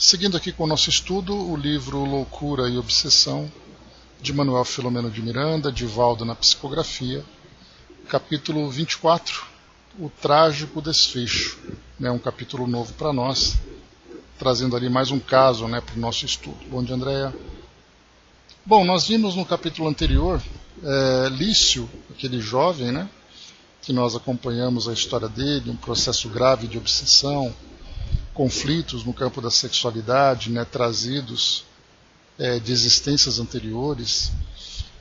Seguindo aqui com o nosso estudo, o livro Loucura e Obsessão, de Manuel Filomeno de Miranda, Divaldo na Psicografia, capítulo 24, o trágico desfecho. Um capítulo novo para nós, trazendo ali mais um caso para o nosso estudo. Bom dia, Andréia. Bom, nós vimos no capítulo anterior Lício, aquele jovem, que nós acompanhamos a história dele, um processo grave de obsessão, conflitos no campo da sexualidade, trazidos de existências anteriores,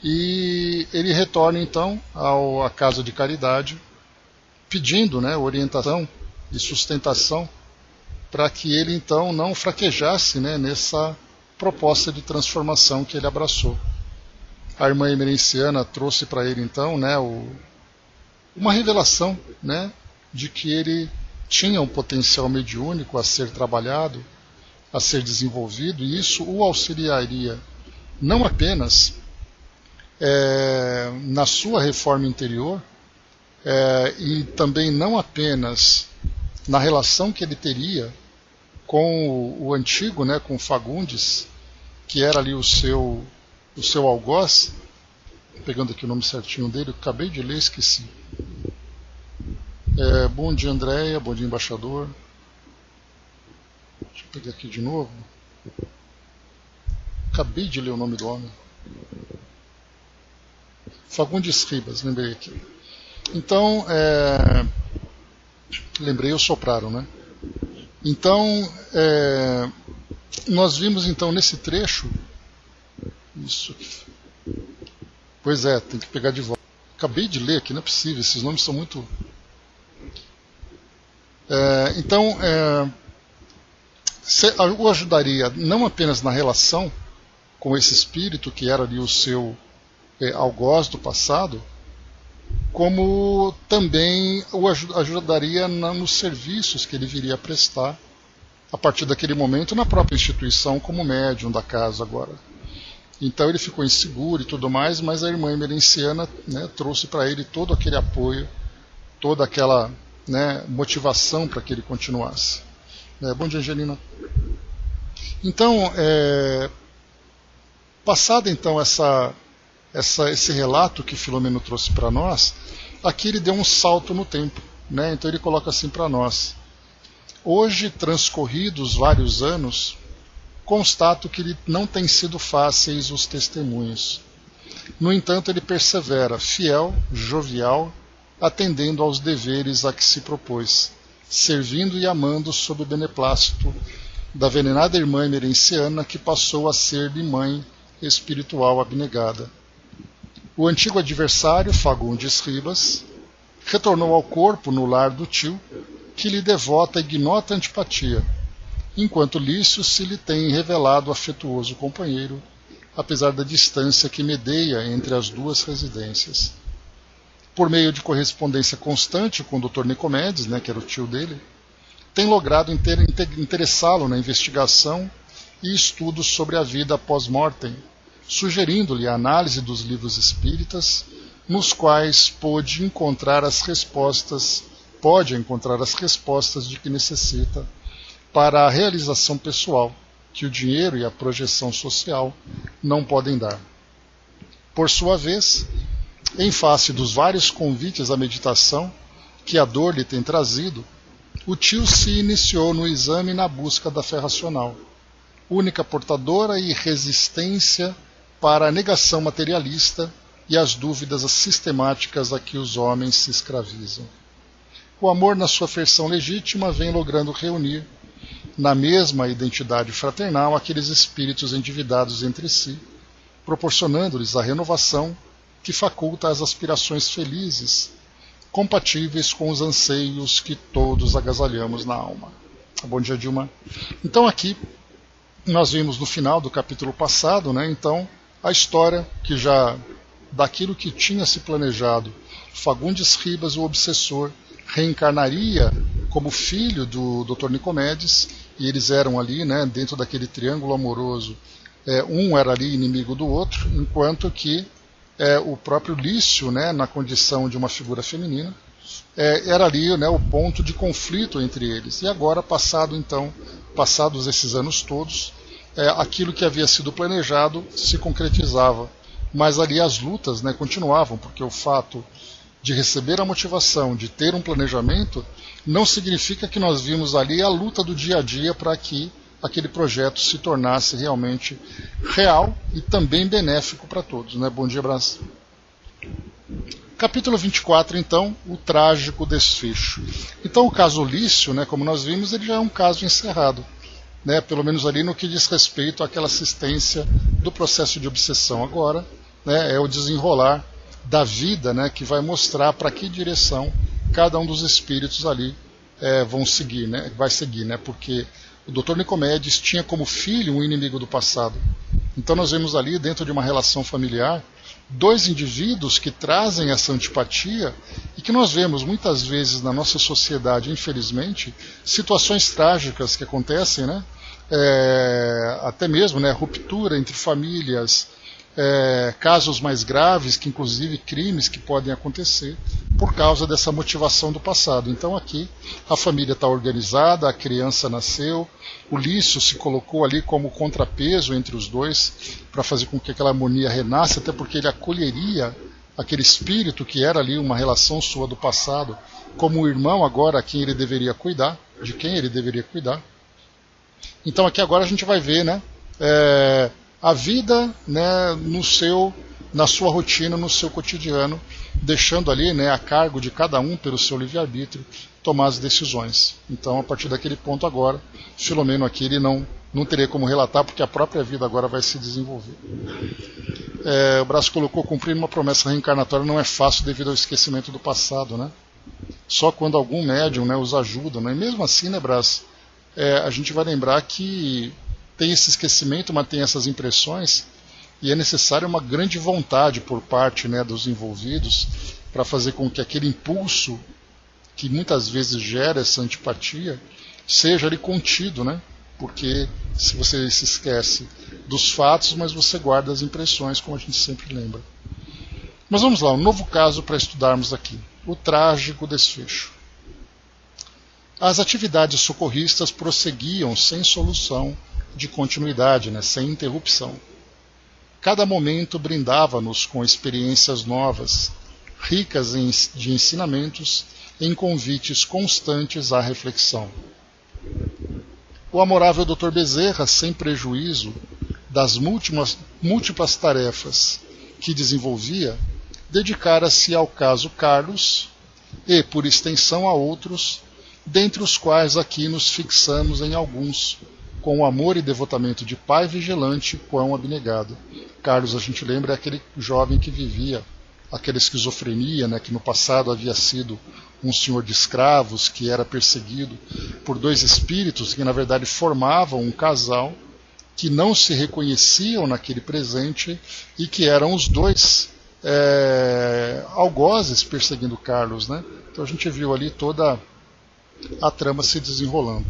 e ele retorna então à casa de caridade, pedindo orientação e sustentação para que ele então não fraquejasse nessa proposta de transformação que ele abraçou. A irmã emerenciana trouxe para ele então uma revelação de que ele tinha um potencial mediúnico a ser trabalhado, a ser desenvolvido, e isso o auxiliaria não apenas na sua reforma interior, e também não apenas na relação que ele teria com o antigo, com Fagundes, que era ali o seu algoz, pegando aqui o nome certinho dele, eu acabei de ler, esqueci. Bom dia, Andréia, bom dia, embaixador. Deixa eu pegar aqui de novo. Acabei de ler o nome do homem. Fagundes Ribas, lembrei aqui. Então, lembrei, o sopraram, Então, nós vimos então nesse trecho, isso aqui. Pois tem que pegar de volta. Acabei de ler aqui, não é possível, esses nomes são muito... Então, o ajudaria não apenas na relação com esse espírito que era ali o seu algoz do passado, como também o ajudaria nos serviços que ele viria a prestar a partir daquele momento na própria instituição como médium da casa agora. Então ele ficou inseguro e tudo mais, mas a irmã emerenciana trouxe para ele todo aquele apoio, toda aquela motivação para que ele continuasse. Bom dia, Angelina. Então, passado então esse relato que Filomeno trouxe para nós, aqui ele deu um salto no tempo. Então ele coloca assim para nós: hoje, transcorridos vários anos, constato que não têm sido fáceis os testemunhos. No entanto, ele persevera, fiel, jovial, atendendo aos deveres a que se propôs, servindo e amando sob o beneplácito da venerada irmã emerenciana, que passou a ser-lhe mãe espiritual abnegada. O antigo adversário, Fagundes Ribas, retornou ao corpo no lar do tio, que lhe devota ignota antipatia, enquanto Lício se lhe tem revelado afetuoso companheiro, apesar da distância que medeia entre as duas residências. Por meio de correspondência constante com o Dr. Nicomedes, que era o tio dele, tem logrado interessá-lo na investigação e estudos sobre a vida pós-mortem, sugerindo-lhe a análise dos livros espíritas, nos quais pode encontrar as respostas de que necessita para a realização pessoal, que o dinheiro e a projeção social não podem dar. Por sua vez, em face dos vários convites à meditação que a dor lhe tem trazido, o tio se iniciou no exame na busca da fé racional, única portadora e resistência para a negação materialista e as dúvidas sistemáticas a que os homens se escravizam. O amor, na sua versão legítima, vem logrando reunir, na mesma identidade fraternal, aqueles espíritos endividados entre si, proporcionando-lhes a renovação que faculta as aspirações felizes, compatíveis com os anseios que todos agasalhamos na alma. Bom dia, Dilma. Então aqui nós vimos no final do capítulo passado, então a história que já daquilo que tinha se planejado, Fagundes Ribas, o obsessor, reencarnaria como filho do Dr. Nicomedes, e eles eram ali, dentro daquele triângulo amoroso, um era ali inimigo do outro, enquanto que o próprio Lício, na condição de uma figura feminina, era ali o ponto de conflito entre eles. E agora, passado então passados esses anos todos, aquilo que havia sido planejado se concretizava. Mas ali as lutas, né, continuavam, porque o fato de receber a motivação, de ter um planejamento, não significa que nós vimos ali a luta do dia a dia para que aquele projeto se tornasse realmente real e também benéfico para todos. Né? Bom dia, Brás. Capítulo 24, então, o trágico desfecho. Então o caso Lício, né, como nós vimos, ele já é um caso encerrado. Né, pelo menos ali no que diz respeito àquela assistência do processo de obsessão. Agora, né, é o desenrolar da vida, né, que vai mostrar para que direção cada um dos espíritos ali vão seguir, né, vai seguir, né, porque o Dr. Nicomedes tinha como filho um inimigo do passado. Então nós vemos ali, dentro de uma relação familiar, dois indivíduos que trazem essa antipatia e que nós vemos muitas vezes na nossa sociedade, infelizmente, situações trágicas que acontecem, né? Até mesmo, né, ruptura entre famílias, casos mais graves, que inclusive crimes que podem acontecer por causa dessa motivação do passado. Então aqui a família está organizada, a criança nasceu, o Lício se colocou ali como contrapeso entre os dois para fazer com que aquela harmonia renasça, até porque ele acolheria aquele espírito que era ali uma relação sua do passado como o irmão agora a quem ele deveria cuidar, de quem ele deveria cuidar. Então aqui agora a gente vai ver, né, a vida, né, na sua rotina, no seu cotidiano, deixando ali, né, a cargo de cada um, pelo seu livre-arbítrio, tomar as decisões. Então, a partir daquele ponto agora, Filomeno aqui ele não teria como relatar, porque a própria vida agora vai se desenvolver. O Brás colocou: cumprir uma promessa reencarnatória não é fácil devido ao esquecimento do passado, né? Só quando algum médium, né, os ajuda, né? E mesmo assim, né, Brás, a gente vai lembrar que tem esse esquecimento, mas tem essas impressões, e é necessária uma grande vontade por parte, né, dos envolvidos para fazer com que aquele impulso que muitas vezes gera essa antipatia seja ali contido, né? Porque se você se esquece dos fatos, mas você guarda as impressões, como a gente sempre lembra. Mas vamos lá, um novo caso para estudarmos aqui: o trágico desfecho. As atividades socorristas prosseguiam sem solução de continuidade, né, sem interrupção. Cada momento brindava-nos com experiências novas, ricas de ensinamentos, em convites constantes à reflexão. O amorável Dr. Bezerra, sem prejuízo das múltiplas tarefas que desenvolvia, dedicara-se ao caso Carlos e, por extensão, a outros, dentre os quais aqui nos fixamos em alguns, com o amor e devotamento de pai vigilante quão abnegado. Carlos, a gente lembra, é aquele jovem que vivia aquela esquizofrenia, né, que no passado havia sido um senhor de escravos, que era perseguido por dois espíritos que na verdade formavam um casal, que não se reconheciam naquele presente e que eram os dois algozes perseguindo Carlos, né? Então a gente viu ali toda a trama se desenrolando.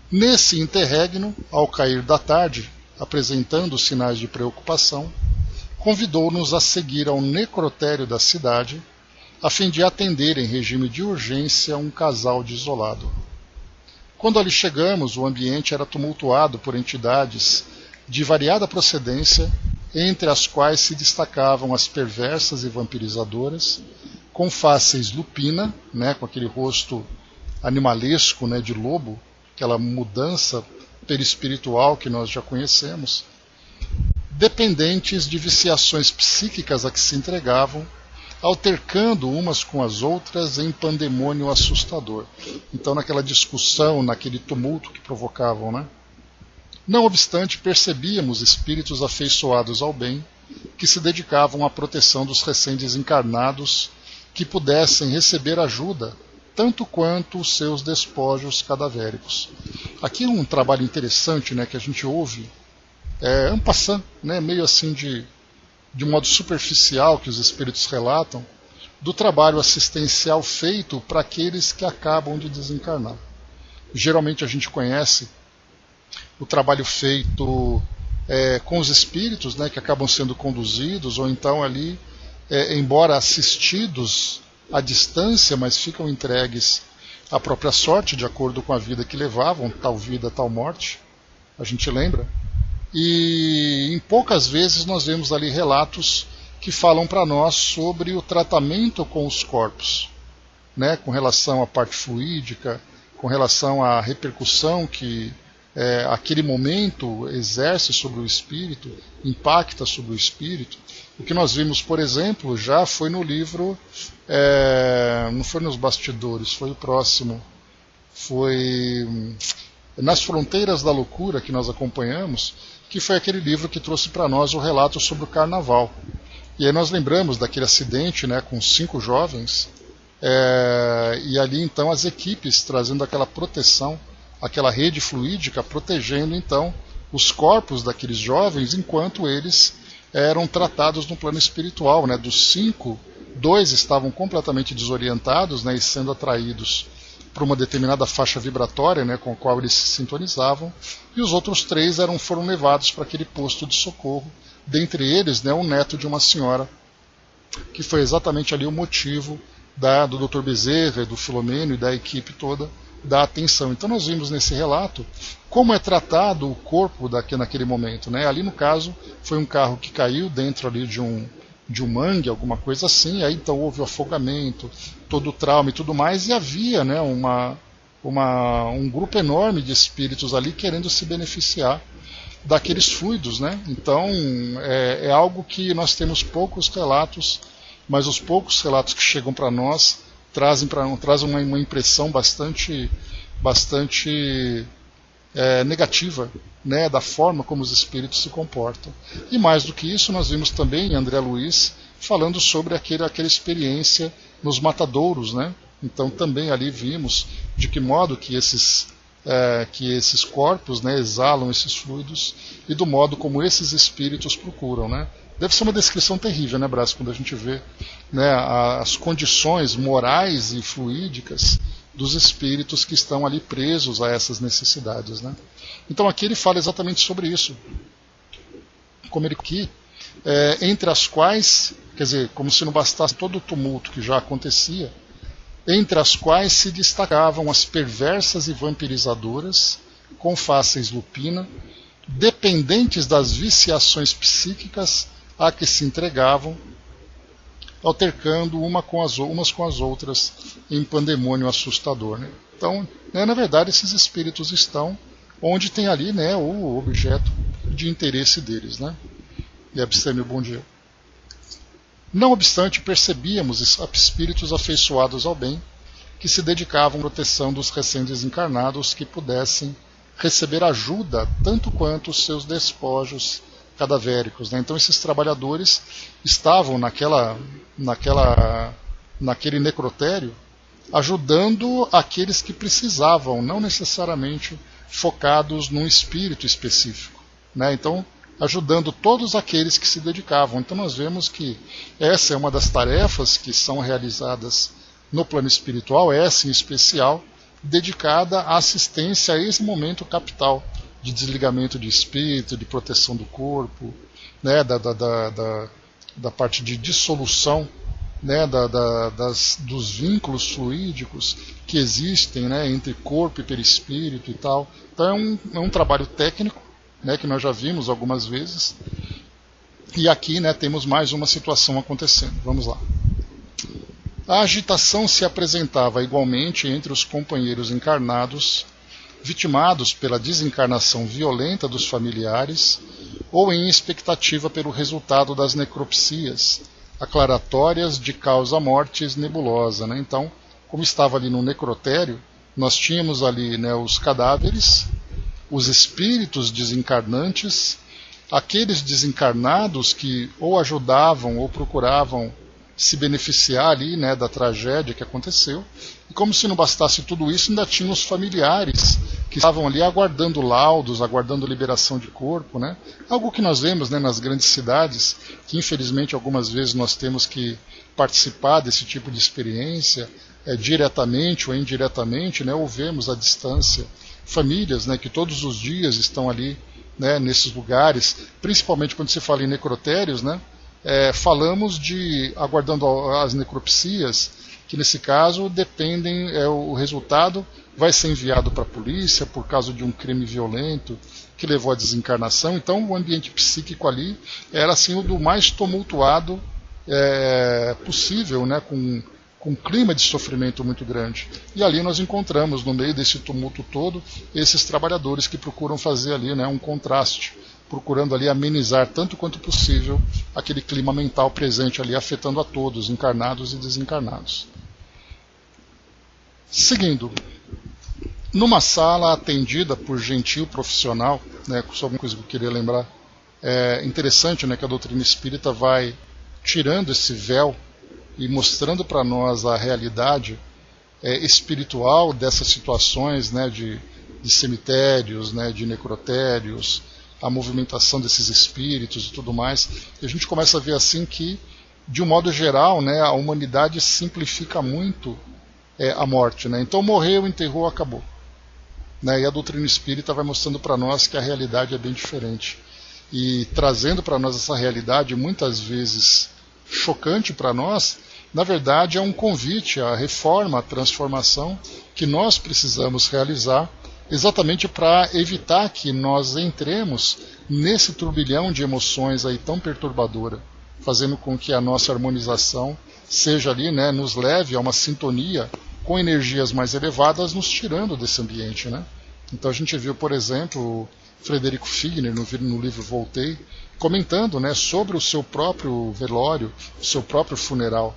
Nesse interregno, ao cair da tarde, apresentando sinais de preocupação, convidou-nos a seguir ao necrotério da cidade, a fim de atender em regime de urgência um casal desolado. Quando ali chegamos, o ambiente era tumultuado por entidades de variada procedência, entre as quais se destacavam as perversas e vampirizadoras, com faces lupina, né, com aquele rosto animalesco, né, de lobo, aquela mudança perispiritual que nós já conhecemos, dependentes de viciações psíquicas a que se entregavam, altercando umas com as outras em pandemônio assustador. Então, naquela discussão, naquele tumulto que provocavam, né? Não obstante, percebíamos espíritos afeiçoados ao bem, que se dedicavam à proteção dos recém-desencarnados, que pudessem receber ajuda, tanto quanto os seus despojos cadavéricos. Aqui um trabalho interessante, né, que a gente ouve, en passant, né, meio assim de modo superficial, que os espíritos relatam, do trabalho assistencial feito para aqueles que acabam de desencarnar. Geralmente a gente conhece o trabalho feito com os espíritos, né, que acabam sendo conduzidos, ou então ali, embora assistidos à distância, mas ficam entregues a própria sorte, de acordo com a vida que levavam, tal vida, tal morte, a gente lembra. E em poucas vezes nós vemos ali relatos que falam para nós sobre o tratamento com os corpos, né, com relação à parte fluídica, com relação à repercussão que aquele momento exerce sobre o espírito, impacta sobre o espírito. O que nós vimos, por exemplo, já foi no livro, não foi nos bastidores, foi o próximo, foi Nas Fronteiras da Loucura, que nós acompanhamos, que foi aquele livro que trouxe para nós o relato sobre o carnaval. E aí nós lembramos daquele acidente, né, com 5 jovens, e ali então as equipes trazendo aquela proteção, aquela rede fluídica, protegendo então os corpos daqueles jovens enquanto eles eram tratados no plano espiritual, né? Dos 5, 2 estavam completamente desorientados, né, e sendo atraídos para uma determinada faixa vibratória, né, com a qual eles se sintonizavam, e os outros 3 foram levados para aquele posto de socorro, dentre eles, né, um neto de uma senhora, que foi exatamente ali o motivo do Dr. Bezerra, do Filomeno e da equipe toda da atenção. Então nós vimos nesse relato como é tratado o corpo naquele momento, né? Ali no caso foi um carro que caiu dentro ali de um mangue, alguma coisa assim, aí então houve o afogamento, todo o trauma e tudo mais, e havia, né, um grupo enorme de espíritos ali querendo se beneficiar daqueles fluidos, né? Então é algo que nós temos poucos relatos, mas os poucos relatos que chegam para nós trazem uma impressão bastante negativa, né, da forma como os espíritos se comportam. E mais do que isso, nós vimos também André Luiz falando sobre aquela experiência nos matadouros, né? Então também ali vimos de que modo que esses corpos, né, exalam esses fluidos e do modo como esses espíritos procuram, né? Deve ser uma descrição terrível, né, Brás, quando a gente vê, né, as condições morais e fluídicas dos espíritos que estão ali presos a essas necessidades, né? Então aqui ele fala exatamente sobre isso, como ele aqui, entre as quais, quer dizer, como se não bastasse todo o tumulto que já acontecia, entre as quais se destacavam as perversas e vampirizadoras, com faces lupina, dependentes das viciações psíquicas a que se entregavam, altercando umas com as outras em pandemônio assustador, né? Então, né, na verdade, esses espíritos estão onde tem ali, né, o objeto de interesse deles, né? E abstêmio, bom dia. Não obstante, percebíamos espíritos afeiçoados ao bem, que se dedicavam à proteção dos recém-desencarnados que pudessem receber ajuda tanto quanto os seus despojos cadavéricos, né? Então esses trabalhadores estavam naquele necrotério ajudando aqueles que precisavam, não necessariamente focados num espírito específico, né? Então ajudando todos aqueles que se dedicavam. Então nós vemos que essa é uma das tarefas que são realizadas no plano espiritual, essa em especial, dedicada à assistência a esse momento capital de desligamento de espírito, de proteção do corpo, né, da parte de dissolução, né, dos vínculos fluídicos que existem, né, entre corpo e perispírito e tal. Então é um trabalho técnico, né, que nós já vimos algumas vezes. E aqui, né, temos mais uma situação acontecendo. Vamos lá. A agitação se apresentava igualmente entre os companheiros encarnados, vitimados pela desencarnação violenta dos familiares, ou em expectativa pelo resultado das necropsias, aclaratórias de causa mortis nebulosa, né? Então, como estava ali no necrotério, nós tínhamos ali, né, os cadáveres, os espíritos desencarnantes, aqueles desencarnados que ou ajudavam ou procuravam se beneficiar ali, né, da tragédia que aconteceu. E como se não bastasse tudo isso, ainda tinha os familiares que estavam ali aguardando laudos, aguardando liberação de corpo, né? Algo que nós vemos, né, nas grandes cidades, que infelizmente algumas vezes nós temos que participar desse tipo de experiência, diretamente ou indiretamente, né, ou vemos à distância famílias, né, que todos os dias estão ali, né, nesses lugares, principalmente quando se fala em necrotérios, né, falamos de aguardando as necropsias, que nesse caso dependem, o resultado vai ser enviado para a polícia por causa de um crime violento que levou à desencarnação. Então o ambiente psíquico ali era assim o do mais tumultuado possível, né, com um clima de sofrimento muito grande. E ali nós encontramos, no meio desse tumulto todo, esses trabalhadores que procuram fazer ali, né, um contraste, procurando ali amenizar tanto quanto possível aquele clima mental presente ali, afetando a todos, encarnados e desencarnados. Seguindo, numa sala atendida por gentil profissional, né, só uma coisa que eu queria lembrar, é interessante, né, que a doutrina espírita vai tirando esse véu e mostrando para nós a realidade espiritual dessas situações, né, de cemitérios, né, de necrotérios, a movimentação desses espíritos e tudo mais. E a gente começa a ver assim que, de um modo geral, né, a humanidade simplifica muito a morte. Né? Então morreu, enterrou, acabou. Né? E a doutrina espírita vai mostrando para nós que a realidade é bem diferente. E trazendo para nós essa realidade, muitas vezes chocante para nós, na verdade é um convite à reforma, à transformação que nós precisamos realizar, exatamente para evitar que nós entremos nesse turbilhão de emoções aí tão perturbadora, fazendo com que a nossa harmonização seja ali, né, nos leve a uma sintonia com energias mais elevadas, nos tirando desse ambiente, né? Então a gente viu, por exemplo, Frederico Figner, no livro Voltei, comentando, né, sobre o seu próprio velório, o seu próprio funeral.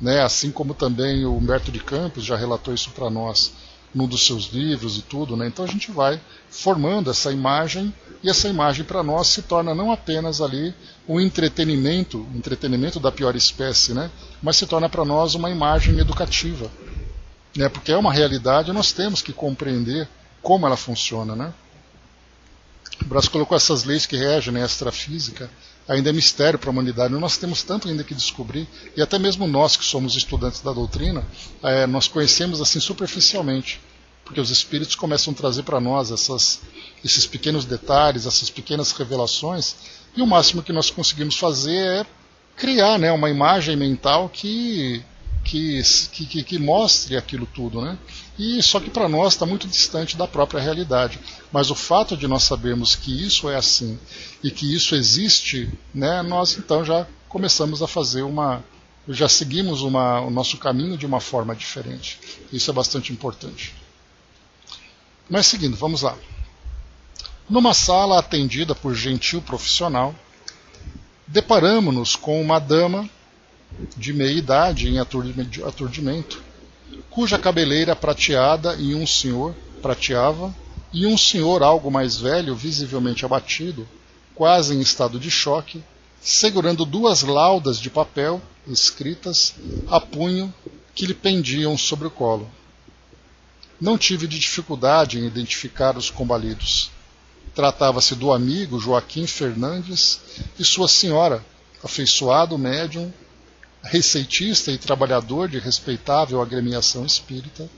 Né, assim como também o Humberto de Campos já relatou isso para nós num dos seus livros e tudo. Né? Então a gente vai formando essa imagem, e essa imagem para nós se torna não apenas ali um entretenimento da pior espécie, né? Mas se torna para nós uma imagem educativa. Né? Porque é uma realidade, nós temos que compreender como ela funciona. Né? O Brás colocou essas leis que regem, né, a extrafísica, ainda é mistério para a humanidade. Nós temos tanto ainda que descobrir, e até mesmo nós que somos estudantes da doutrina, nós conhecemos assim superficialmente, porque os espíritos começam a trazer para nós esses pequenos detalhes, essas pequenas revelações, e o máximo que nós conseguimos fazer é criar, né, uma imagem mental que mostre aquilo tudo, né? E só que para nós está muito distante da própria realidade. Mas o fato de nós sabermos que isso é assim e que isso existe, né, nós então já começamos a fazer já seguimos o nosso caminho de uma forma diferente. Isso é bastante importante. Mas seguindo, vamos lá. Numa sala atendida por gentil profissional, deparamo-nos com uma dama de meia idade em aturdimento, cuja cabeleira prateava e um senhor algo mais velho, visivelmente abatido, quase em estado de choque, segurando 2 laudas de papel escritas a punho que lhe pendiam sobre o colo. Não tive dificuldade em identificar os combalidos. Tratava-se do amigo Joaquim Fernandes e sua senhora, afeiçoado médium, receitista e trabalhador de respeitável agremiação espírita,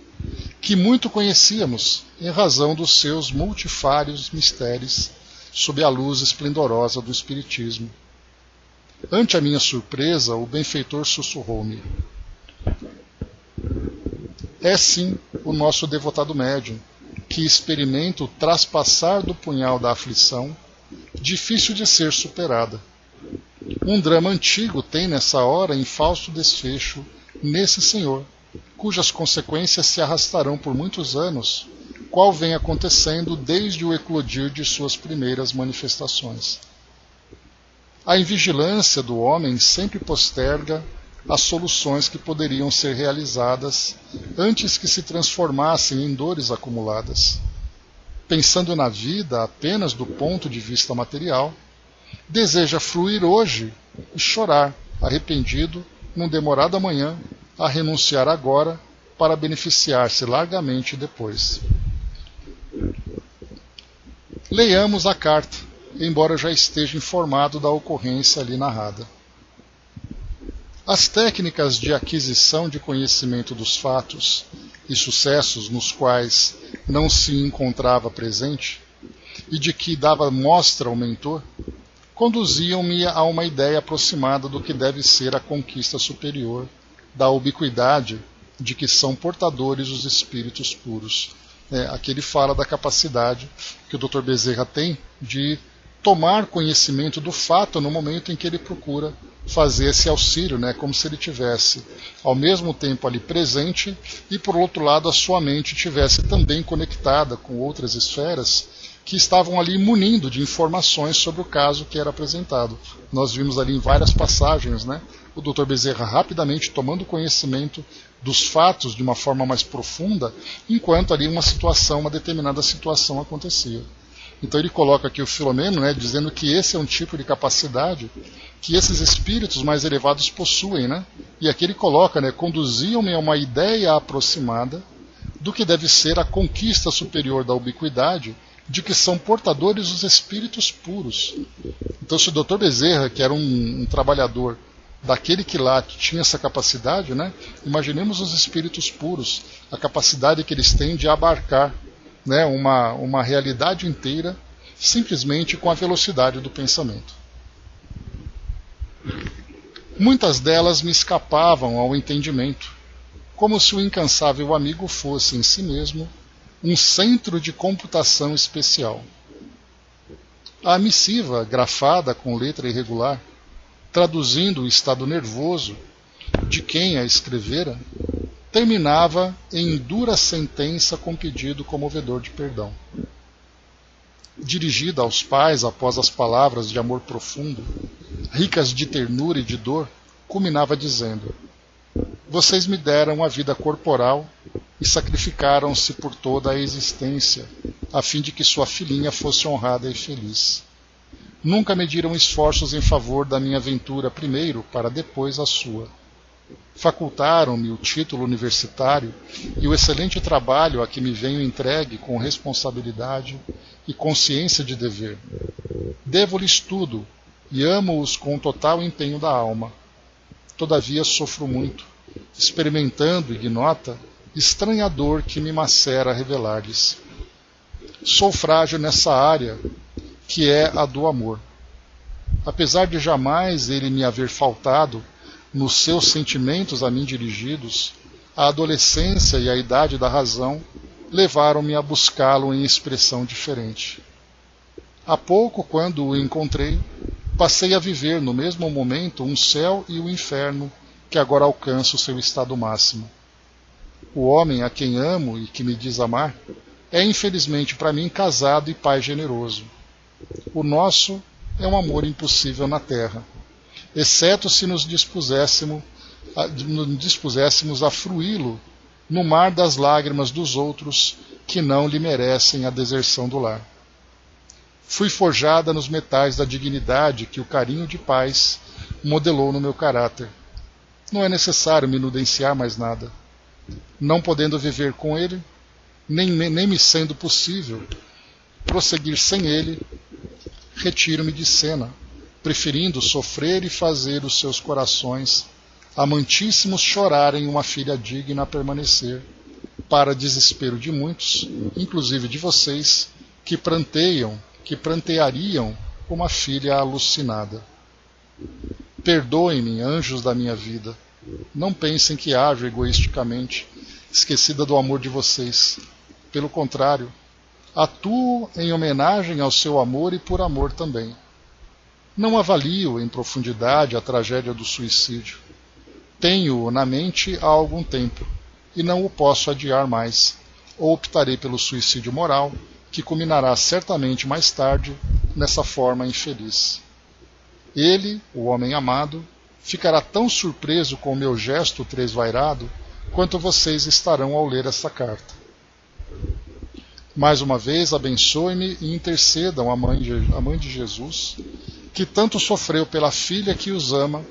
que muito conhecíamos em razão dos seus multifários mistérios sob a luz esplendorosa do espiritismo. Ante a minha surpresa, o benfeitor sussurrou-me: é sim o nosso devotado médium, que experimenta o traspassar do punhal da aflição, difícil de ser superada. Um drama antigo tem nessa hora infausto desfecho nesse senhor, cujas consequências se arrastarão por muitos anos, qual vem acontecendo desde o eclodir de suas primeiras manifestações. A invigilância do homem sempre posterga as soluções que poderiam ser realizadas antes que se transformassem em dores acumuladas. Pensando na vida apenas do ponto de vista material, deseja fruir hoje e chorar, arrependido, num demorado amanhã, a renunciar agora para beneficiar-se largamente depois. Leiamos a carta, embora já esteja informado da ocorrência ali narrada. As técnicas de aquisição de conhecimento dos fatos e sucessos nos quais não se encontrava presente e de que dava mostra ao mentor, conduziam-me a uma ideia aproximada do que deve ser a conquista superior da ubiquidade de que são portadores os espíritos puros. Aqui ele fala da capacidade que o Dr. Bezerra tem de tomar conhecimento do fato no momento em que ele procura fazer esse auxílio, como se ele tivesse ao mesmo tempo ali presente e por outro lado a sua mente tivesse também conectada com outras esferas que estavam ali munindo de informações sobre o caso que era apresentado. Nós vimos ali em várias passagens, o Dr. Bezerra rapidamente tomando conhecimento dos fatos de uma forma mais profunda, enquanto ali uma determinada situação acontecia. Então ele coloca aqui o Filomeno, dizendo que esse é um tipo de capacidade que esses espíritos mais elevados possuem, E aqui ele coloca, conduziam-me a uma ideia aproximada do que deve ser a conquista superior da ubiquidade, de que são portadores os espíritos puros. Então se o Dr. Bezerra, que era um trabalhador daquele que lá tinha essa capacidade, imaginemos os espíritos puros, a capacidade que eles têm de abarcar uma realidade inteira simplesmente com a velocidade do pensamento. Muitas delas me escapavam ao entendimento, como se o incansável amigo fosse em si mesmo um centro de computação especial. A missiva, grafada com letra irregular, traduzindo o estado nervoso de quem a escrevera, terminava em dura sentença com pedido comovedor de perdão. Dirigida aos pais após as palavras de amor profundo, ricas de ternura e de dor, culminava dizendo: vocês me deram a vida corporal e sacrificaram-se por toda a existência, a fim de que sua filhinha fosse honrada e feliz. Nunca mediram esforços em favor da minha ventura primeiro, para depois a sua. Facultaram-me o título universitário e o excelente trabalho a que me venho entregue com responsabilidade e consciência de dever. Devo-lhes tudo e amo-os com o total empenho da alma. Todavia sofro muito, experimentando, ignota, estranha dor que me macera revelar-lhes. Sou frágil nessa área, que é a do amor. Apesar de jamais ele me haver faltado nos seus sentimentos a mim dirigidos, a adolescência e a idade da razão levaram-me a buscá-lo em expressão diferente. Há pouco, quando o encontrei, passei a viver no mesmo momento um céu e o inferno que agora alcança o seu estado máximo. O homem a quem amo e que me diz amar é infelizmente para mim casado e pai generoso. O nosso é um amor impossível na terra, exceto se nos dispuséssemos a fruí-lo no mar das lágrimas dos outros que não lhe merecem a deserção do lar. Fui forjada nos metais da dignidade que o carinho de pais modelou no meu caráter. Não é necessário me nudenciar mais nada. Não podendo viver com ele, nem me sendo possível prosseguir sem ele, retiro-me de cena, preferindo sofrer e fazer os seus corações amantíssimos chorarem uma filha digna a permanecer, para desespero de muitos, inclusive de vocês, que pranteariam uma filha alucinada. Perdoem-me, anjos da minha vida. Não pensem que ajo egoisticamente, esquecida do amor de vocês. Pelo contrário, atuo em homenagem ao seu amor e por amor também. Não avalio em profundidade a tragédia do suicídio. Tenho-o na mente há algum tempo, e não o posso adiar mais, ou optarei pelo suicídio moral, que culminará certamente mais tarde nessa forma infeliz. Ele, o homem amado, ficará tão surpreso com o meu gesto tresvairado quanto vocês estarão ao ler esta carta. Mais uma vez, abençoe-me e intercedam a mãe de Jesus, que tanto sofreu pela filha que os ama,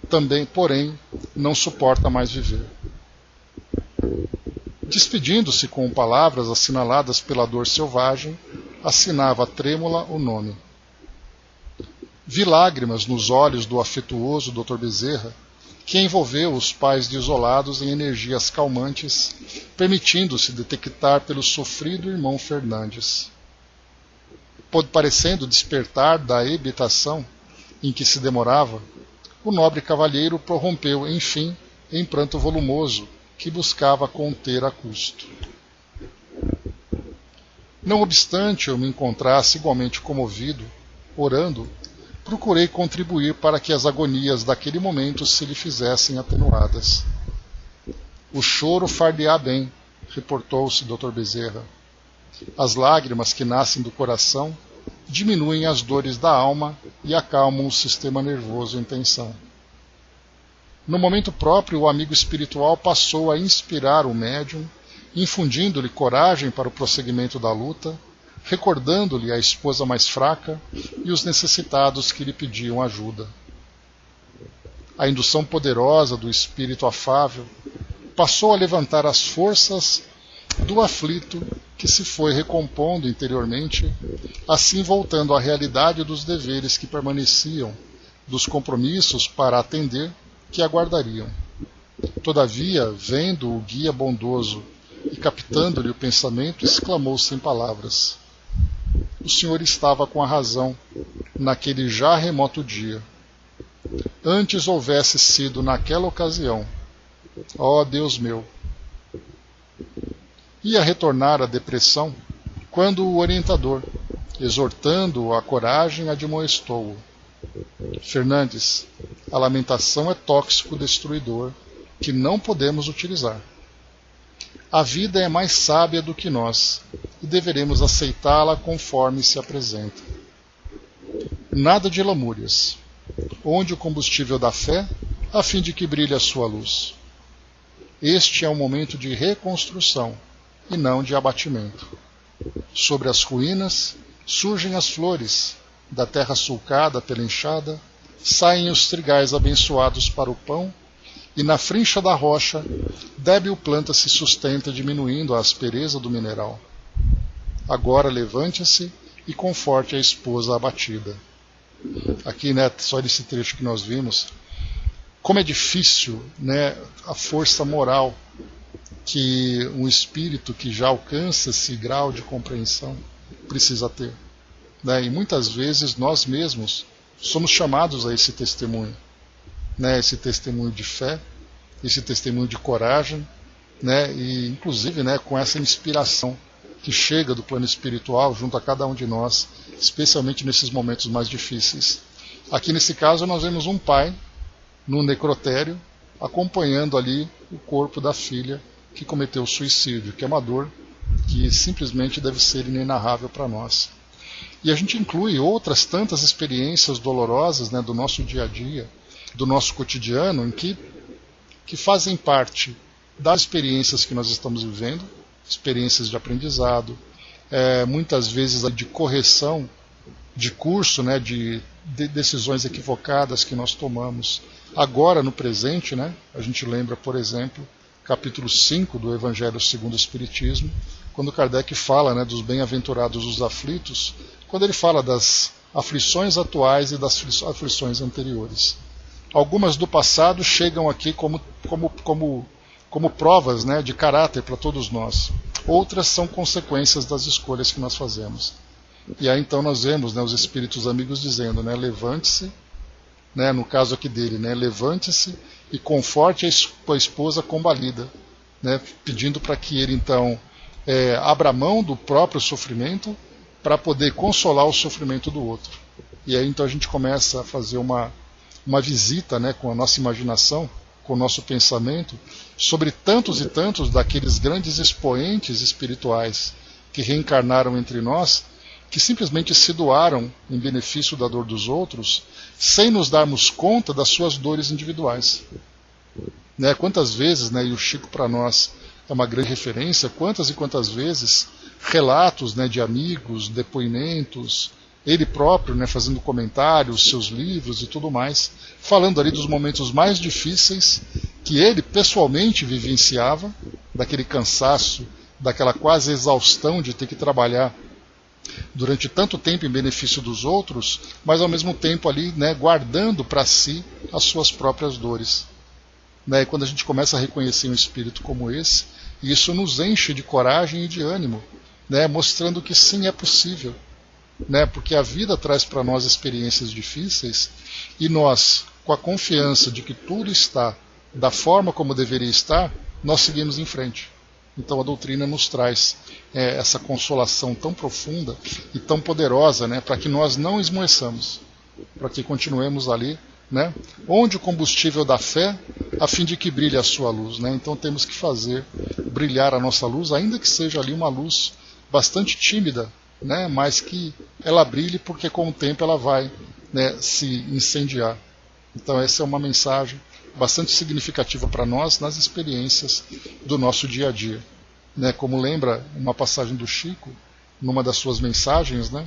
também, porém, não suporta mais viver. Despedindo-se com palavras assinaladas pela dor selvagem, assinava trêmula o nome. Vi lágrimas nos olhos do afetuoso Dr. Bezerra, que envolveu os pais desolados em energias calmantes, permitindo-se detectar pelo sofrido irmão Fernandes. Parecendo despertar da hebitação em que se demorava, o nobre cavalheiro prorrompeu, enfim, em pranto volumoso que buscava conter a custo. Não obstante eu me encontrasse igualmente comovido, orando, procurei contribuir para que as agonias daquele momento se lhe fizessem atenuadas. O choro far-lhe-á bem, reportou-se Dr. Bezerra. As lágrimas que nascem do coração diminuem as dores da alma e acalmam o sistema nervoso em tensão. No momento próprio, o amigo espiritual passou a inspirar o médium, infundindo-lhe coragem para o prosseguimento da luta, recordando-lhe a esposa mais fraca e os necessitados que lhe pediam ajuda. A indução poderosa do espírito afável passou a levantar as forças do aflito que se foi recompondo interiormente, assim voltando à realidade dos deveres que permaneciam, dos compromissos para atender que aguardariam. Todavia, vendo o guia bondoso e captando-lhe o pensamento, exclamou sem palavras: o senhor estava com a razão naquele já remoto dia. Antes houvesse sido naquela ocasião, ó Deus meu. Ia retornar à depressão quando o orientador, exortando-o à coragem, admoestou-o: Fernandes, a lamentação é tóxico destruidor que não podemos utilizar. A vida é mais sábia do que nós e deveremos aceitá-la conforme se apresenta. Nada de lamúrias. Onde o combustível da fé, a fim de que brilhe a sua luz. Este é um momento de reconstrução e não de abatimento. Sobre as ruínas surgem as flores, da terra sulcada pela enxada, saem os trigais abençoados para o pão, e na frincha da rocha, débil planta se sustenta, diminuindo a aspereza do mineral. Agora levante-se e conforte a esposa abatida. Aqui, né, só nesse trecho que nós vimos, como é difícil, né, a força moral que um espírito que já alcança esse grau de compreensão precisa ter. Né? E muitas vezes nós mesmos somos chamados a esse testemunho. Né, esse testemunho de fé, esse testemunho de coragem, né, e inclusive, né, com essa inspiração que chega do plano espiritual junto a cada um de nós, especialmente nesses momentos mais difíceis. Aqui nesse caso nós vemos um pai no necrotério acompanhando ali o corpo da filha que cometeu suicídio, que é uma dor que simplesmente deve ser inenarrável para nós. E a gente inclui outras tantas experiências dolorosas, né, do nosso dia a dia, do nosso cotidiano, em que fazem parte das experiências que nós estamos vivendo, experiências de aprendizado, muitas vezes de correção de curso, né, de decisões equivocadas que nós tomamos agora no presente. Né, a gente lembra, por exemplo, capítulo 5 do Evangelho segundo o Espiritismo, quando Kardec fala, né, dos bem-aventurados os aflitos, quando ele fala das aflições atuais e das aflições anteriores. Algumas do passado chegam aqui como provas, né, de caráter para todos nós. Outras são consequências das escolhas que nós fazemos. E aí então nós vemos, né, os espíritos amigos dizendo, né, levante-se, né, no caso aqui dele, né, levante-se e conforte a esposa combalida, né, pedindo para que ele então abra mão do próprio sofrimento para poder consolar o sofrimento do outro. E aí então a gente começa a fazer uma visita, né, com a nossa imaginação, com o nosso pensamento, sobre tantos e tantos daqueles grandes expoentes espirituais que reencarnaram entre nós, que simplesmente se doaram em benefício da dor dos outros, sem nos darmos conta das suas dores individuais. Né, quantas vezes, né, e o Chico para nós é uma grande referência, quantas e quantas vezes relatos, né, de amigos, depoimentos, ele próprio, né, fazendo comentários, seus livros e tudo mais, falando ali dos momentos mais difíceis que ele pessoalmente vivenciava, daquele cansaço, daquela quase exaustão de ter que trabalhar durante tanto tempo em benefício dos outros, mas ao mesmo tempo ali, né, guardando para si as suas próprias dores. Né, e quando a gente começa a reconhecer um espírito como esse, isso nos enche de coragem e de ânimo, né, mostrando que sim, é possível. Né, porque a vida traz para nós experiências difíceis e nós, com a confiança de que tudo está da forma como deveria estar, nós seguimos em frente. Então a doutrina nos traz essa consolação tão profunda e tão poderosa, né, para que nós não esmoreçamos, para que continuemos ali, né, onde o combustível da fé, a fim de que brilhe a sua luz. Né? Então temos que fazer brilhar a nossa luz, ainda que seja ali uma luz bastante tímida, né, mas que ela brilhe, porque com o tempo ela vai, né, se incendiar. Então essa é uma mensagem bastante significativa para nós nas experiências do nosso dia a dia. Né, como lembra uma passagem do Chico, numa das suas mensagens, né,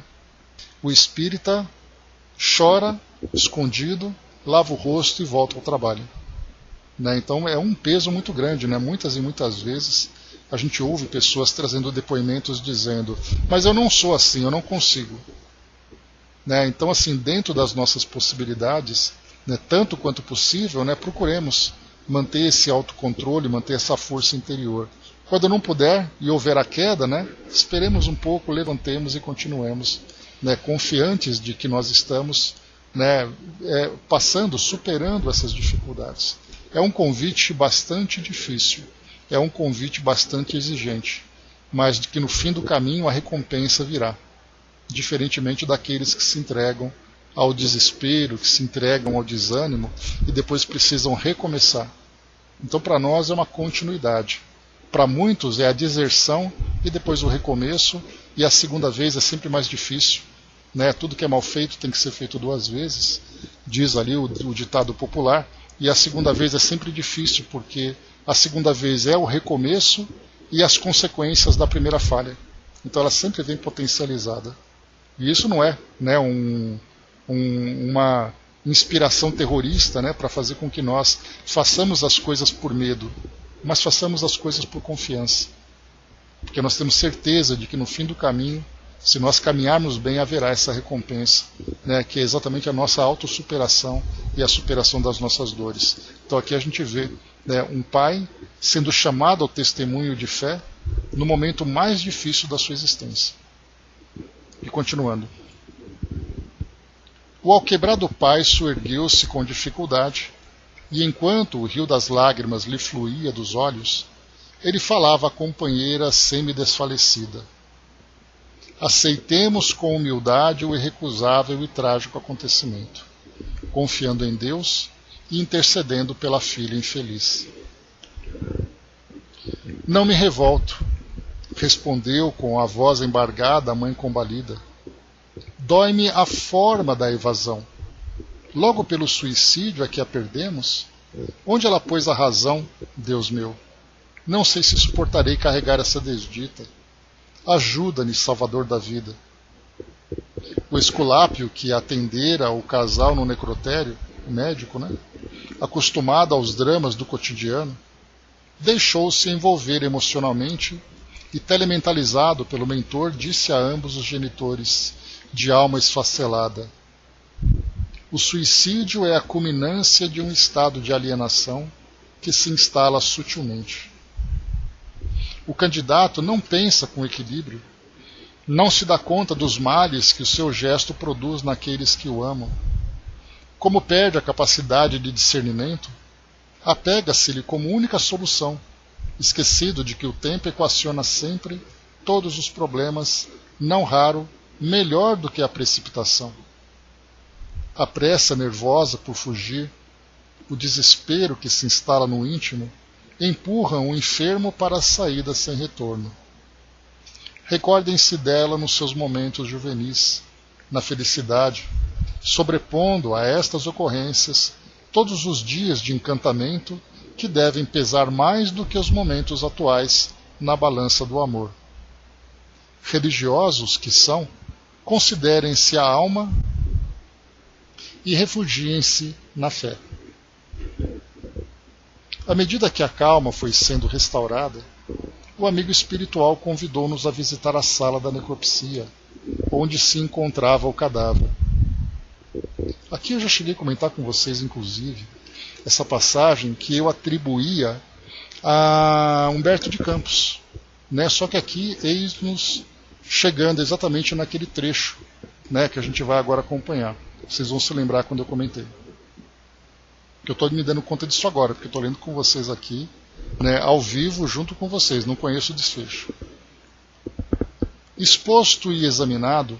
o espírita chora escondido, lava o rosto e volta ao trabalho. Né, então é um peso muito grande, né, muitas e muitas vezes a gente ouve pessoas trazendo depoimentos dizendo: mas eu não sou assim, eu não consigo. Né, então, assim, dentro das nossas possibilidades, né, tanto quanto possível, né, procuremos manter esse autocontrole, manter essa força interior. Quando não puder e houver a queda, né, esperemos um pouco, levantemos e continuemos, né, confiantes de que nós estamos, né, passando, superando essas dificuldades. É um convite bastante difícil, é um convite bastante exigente, mas de que no fim do caminho a recompensa virá, diferentemente daqueles que se entregam ao desespero, que se entregam ao desânimo e depois precisam recomeçar. Então para nós é uma continuidade. Para muitos é a deserção e depois o recomeço, e a segunda vez é sempre mais difícil. Né? Tudo que é mal feito tem que ser feito 2 vezes, diz ali o ditado popular, e a segunda vez é sempre difícil, porque a segunda vez é o recomeço e as consequências da primeira falha. Então ela sempre vem potencializada. E isso não é, né, uma inspiração terrorista, né, para fazer com que nós façamos as coisas por medo, mas façamos as coisas por confiança. Porque nós temos certeza de que no fim do caminho, se nós caminharmos bem, haverá essa recompensa, né, que é exatamente a nossa autossuperação e a superação das nossas dores. Então aqui a gente vê, né, um pai sendo chamado ao testemunho de fé no momento mais difícil da sua existência. E continuando. O alquebrado pai soergueu-se com dificuldade, e enquanto o rio das lágrimas lhe fluía dos olhos, ele falava à companheira semi-desfalecida: aceitemos com humildade o irrecusável e trágico acontecimento, confiando em Deus e intercedendo pela filha infeliz. Não me revolto, respondeu com a voz embargada a mãe combalida. Dói-me a forma da evasão. Logo pelo suicídio é que a perdemos? Onde ela pôs a razão, Deus meu? Não sei se suportarei carregar essa desdita. Ajuda-me, Salvador da vida. O esculápio que atendera o casal no necrotério, o médico, né, acostumado aos dramas do cotidiano, deixou-se envolver emocionalmente e, telementalizado pelo mentor, disse a ambos os genitores, de alma esfacelada: o suicídio é a culminância de um estado de alienação que se instala sutilmente. O candidato não pensa com equilíbrio, não se dá conta dos males que o seu gesto produz naqueles que o amam. Como perde a capacidade de discernimento, apega-se-lhe como única solução, esquecido de que o tempo equaciona sempre todos os problemas, não raro, melhor do que a precipitação. A pressa nervosa por fugir, o desespero que se instala no íntimo, empurram o enfermo para a saída sem retorno. Recordem-se dela nos seus momentos juvenis, na felicidade, sobrepondo a estas ocorrências todos os dias de encantamento que devem pesar mais do que os momentos atuais na balança do amor. Religiosos que são, considerem-se a alma e refugiem-se na fé. À medida que a calma foi sendo restaurada, o amigo espiritual convidou-nos a visitar a sala da necropsia, onde se encontrava o cadáver. Aqui eu já cheguei a comentar com vocês, inclusive, essa passagem que eu atribuía a Humberto de Campos, né? Só que aqui eis-nos chegando exatamente naquele trecho, né, que a gente vai agora acompanhar. Vocês vão se lembrar quando eu comentei. que eu estou me dando conta disso agora, porque eu estou lendo com vocês aqui, né, ao vivo, junto com vocês, não conheço o desfecho. Exposto e examinado,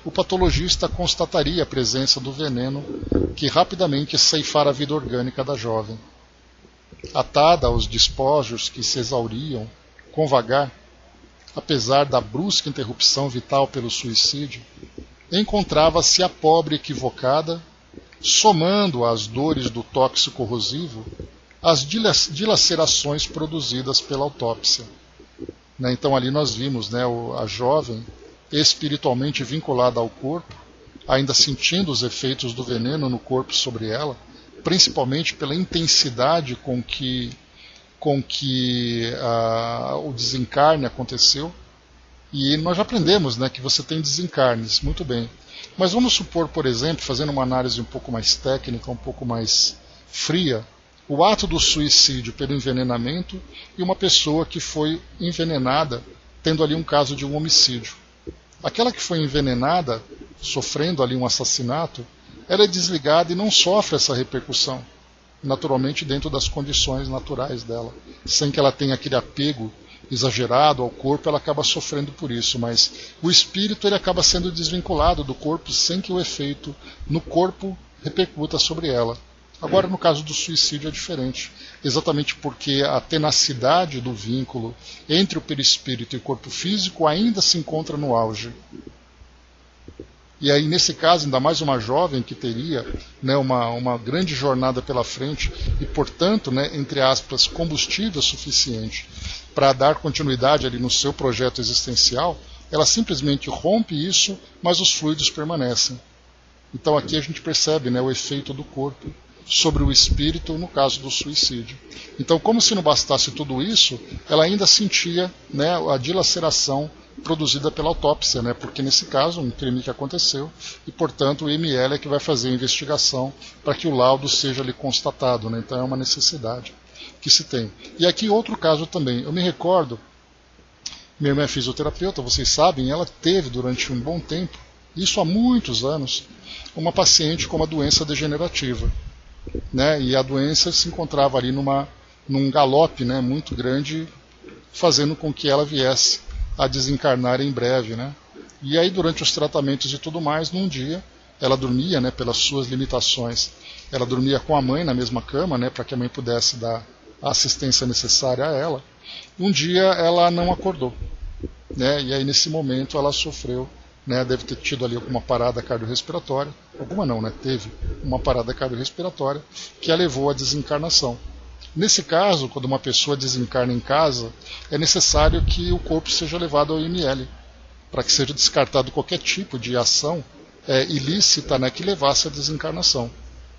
o patologista constataria a presença do veneno que rapidamente ceifara a vida orgânica da jovem. Atada aos despojos que se exauriam com vagar, apesar da brusca interrupção vital pelo suicídio, encontrava-se a pobre equivocada, somando às dores do tóxico corrosivo as dilacerações produzidas pela autópsia. Então ali nós vimos, né, a jovem espiritualmente vinculada ao corpo, ainda sentindo os efeitos do veneno no corpo sobre ela, principalmente pela intensidade com que o desencarne aconteceu. E nós já aprendemos, né, que você tem desencarnes, muito bem. Mas vamos supor, por exemplo, fazendo uma análise um pouco mais técnica, um pouco mais fria, o ato do suicídio pelo envenenamento e uma pessoa que foi envenenada, tendo ali um caso de um homicídio. Aquela que foi envenenada, sofrendo ali um assassinato, ela é desligada e não sofre essa repercussão, naturalmente dentro das condições naturais dela, sem que ela tenha aquele apego exagerado ao corpo, ela acaba sofrendo por isso, mas o espírito ele acaba sendo desvinculado do corpo sem que o efeito no corpo repercuta sobre ela. Agora, no caso do suicídio é diferente, exatamente porque a tenacidade do vínculo entre o perispírito e o corpo físico ainda se encontra no auge. E aí, nesse caso, ainda mais uma jovem que teria, né, uma grande jornada pela frente e, portanto, né, entre aspas, combustível suficiente para dar continuidade ali no seu projeto existencial, ela simplesmente rompe isso, mas os fluidos permanecem. Então aqui a gente percebe, né, o efeito do corpo sobre o espírito no caso do suicídio. Então, como se não bastasse tudo isso, ela ainda sentia, né, a dilaceração produzida pela autópsia, né, porque nesse caso um crime que aconteceu e, portanto, o ML é que vai fazer a investigação para que o laudo seja ali constatado, né, então é uma necessidade que se tem. E aqui outro caso também, eu me recordo, minha irmã é fisioterapeuta, vocês sabem, ela teve durante um bom tempo, isso há muitos anos, uma paciente com uma doença degenerativa. Né, e a doença se encontrava ali num galope, né, muito grande, fazendo com que ela viesse a desencarnar em breve. Né. E aí, durante os tratamentos e tudo mais, num dia, ela dormia, né, pelas suas limitações, ela dormia com a mãe na mesma cama, né, para que a mãe pudesse dar a assistência necessária a ela. Um dia ela não acordou, né, e aí nesse momento ela sofreu, né, deve ter tido ali alguma parada cardiorrespiratória, alguma não, né, teve uma parada cardiorrespiratória que a levou à desencarnação. Nesse caso, quando uma pessoa desencarna em casa, é necessário que o corpo seja levado ao IML, para que seja descartado qualquer tipo de ação ilícita, né, que levasse à desencarnação.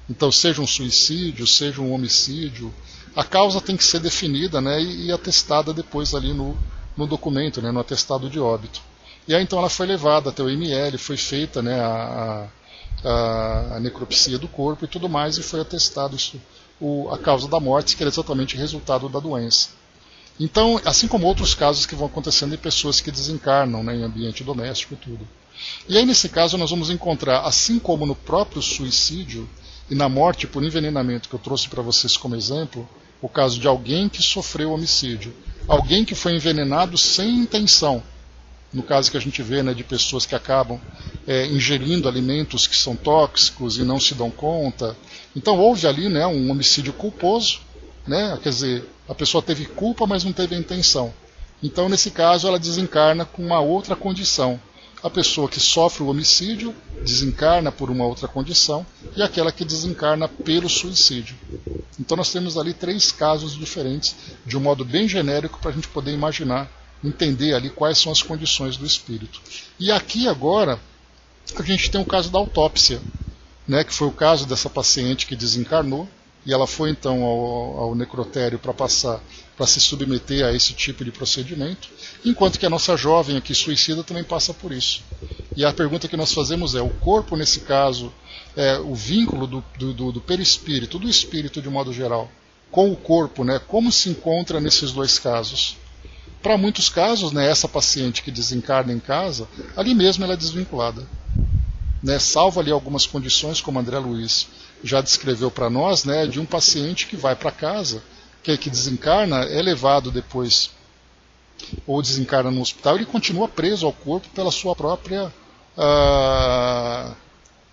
Então, seja um suicídio, seja um homicídio, a causa tem que ser definida, né, e atestada depois ali no documento, né, no atestado de óbito. E aí então ela foi levada até o IML, foi feita, né, a necropsia do corpo e tudo mais, e foi atestado isso, a causa da morte, que era exatamente o resultado da doença. Então, assim como outros casos que vão acontecendo em pessoas que desencarnam, né, em ambiente doméstico e tudo. E aí nesse caso nós vamos encontrar, assim como no próprio suicídio e na morte por envenenamento que eu trouxe para vocês como exemplo, o caso de alguém que sofreu homicídio, alguém que foi envenenado sem intenção. No caso que a gente vê, né, de pessoas que acabam ingerindo alimentos que são tóxicos e não se dão conta. Então houve ali, né, um homicídio culposo, né, quer dizer, a pessoa teve culpa, mas não teve a intenção. Então nesse caso ela desencarna com uma outra condição. A pessoa que sofre o homicídio desencarna por uma outra condição e aquela que desencarna pelo suicídio. Então nós temos ali 3 casos diferentes, de um modo bem genérico, para a gente poder imaginar, entender ali quais são as condições do espírito. E aqui agora a gente tem o caso da autópsia, né, que foi o caso dessa paciente que desencarnou, e ela foi então ao necrotério para se submeter a esse tipo de procedimento, enquanto que a nossa jovem aqui suicida também passa por isso. E a pergunta que nós fazemos é, o corpo nesse caso, o vínculo do perispírito, do espírito de modo geral, com o corpo, né, como se encontra nesses 2 casos? Para muitos casos, né, essa paciente que desencarna em casa, ali mesmo ela é desvinculada. né, salvo ali algumas condições, como André Luiz já descreveu para nós, né, de um paciente que vai para casa, que desencarna, é levado depois, ou desencarna no hospital, ele continua preso ao corpo pela sua própria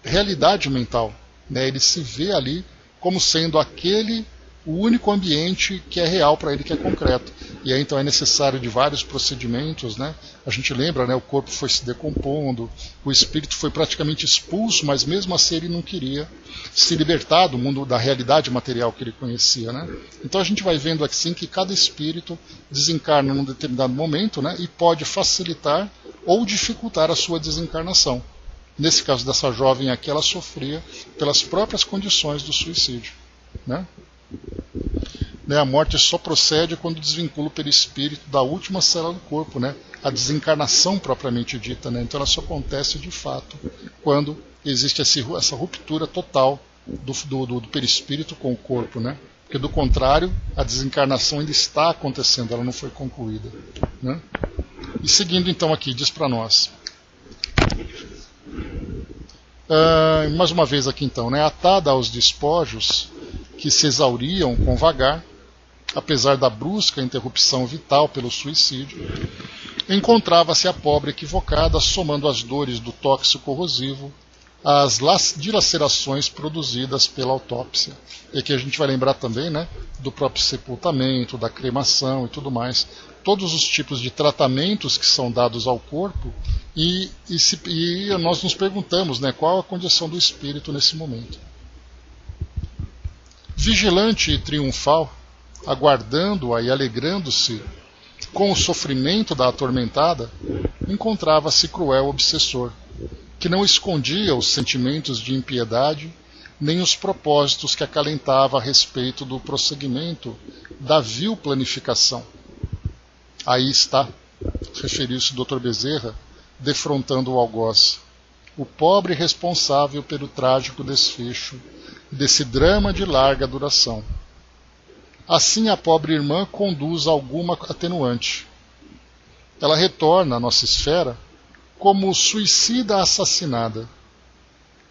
realidade mental. Né, ele se vê ali como sendo aquele o único ambiente que é real para ele, que é concreto. E aí então é necessário de vários procedimentos, né? A gente lembra, né, o corpo foi se decompondo, o espírito foi praticamente expulso, mas mesmo assim ele não queria se libertar do mundo, da realidade material que ele conhecia, né? Então a gente vai vendo assim que cada espírito desencarna num determinado momento, né, e pode facilitar ou dificultar a sua desencarnação. Nesse caso dessa jovem aqui, ela sofria pelas próprias condições do suicídio, né? A morte só procede quando desvincula o perispírito da última célula do corpo, né? A desencarnação propriamente dita, né? Então ela só acontece de fato quando existe essa ruptura total do perispírito com o corpo, né? Porque do contrário, a desencarnação ainda está acontecendo, ela não foi concluída, né? E seguindo então aqui, diz para nós, mais uma vez aqui então, né? Atada aos despojos que se exauriam com vagar, apesar da brusca interrupção vital pelo suicídio, encontrava-se a pobre equivocada, somando as dores do tóxico corrosivo às dilacerações produzidas pela autópsia. E aqui a gente vai lembrar também, né, do próprio sepultamento, da cremação e tudo mais, todos os tipos de tratamentos que são dados ao corpo, e nós nos perguntamos, né, qual a condição do espírito nesse momento. Vigilante e triunfal, aguardando-a e alegrando-se com o sofrimento da atormentada, encontrava-se cruel obsessor, que não escondia os sentimentos de impiedade, nem os propósitos que acalentava a respeito do prosseguimento da vil planificação. Aí está, referiu-se o Dr. Bezerra, defrontando o algoz, o pobre responsável pelo trágico desfecho desse drama de larga duração. Assim a pobre irmã conduz alguma atenuante. Ela retorna à nossa esfera como suicida assassinada,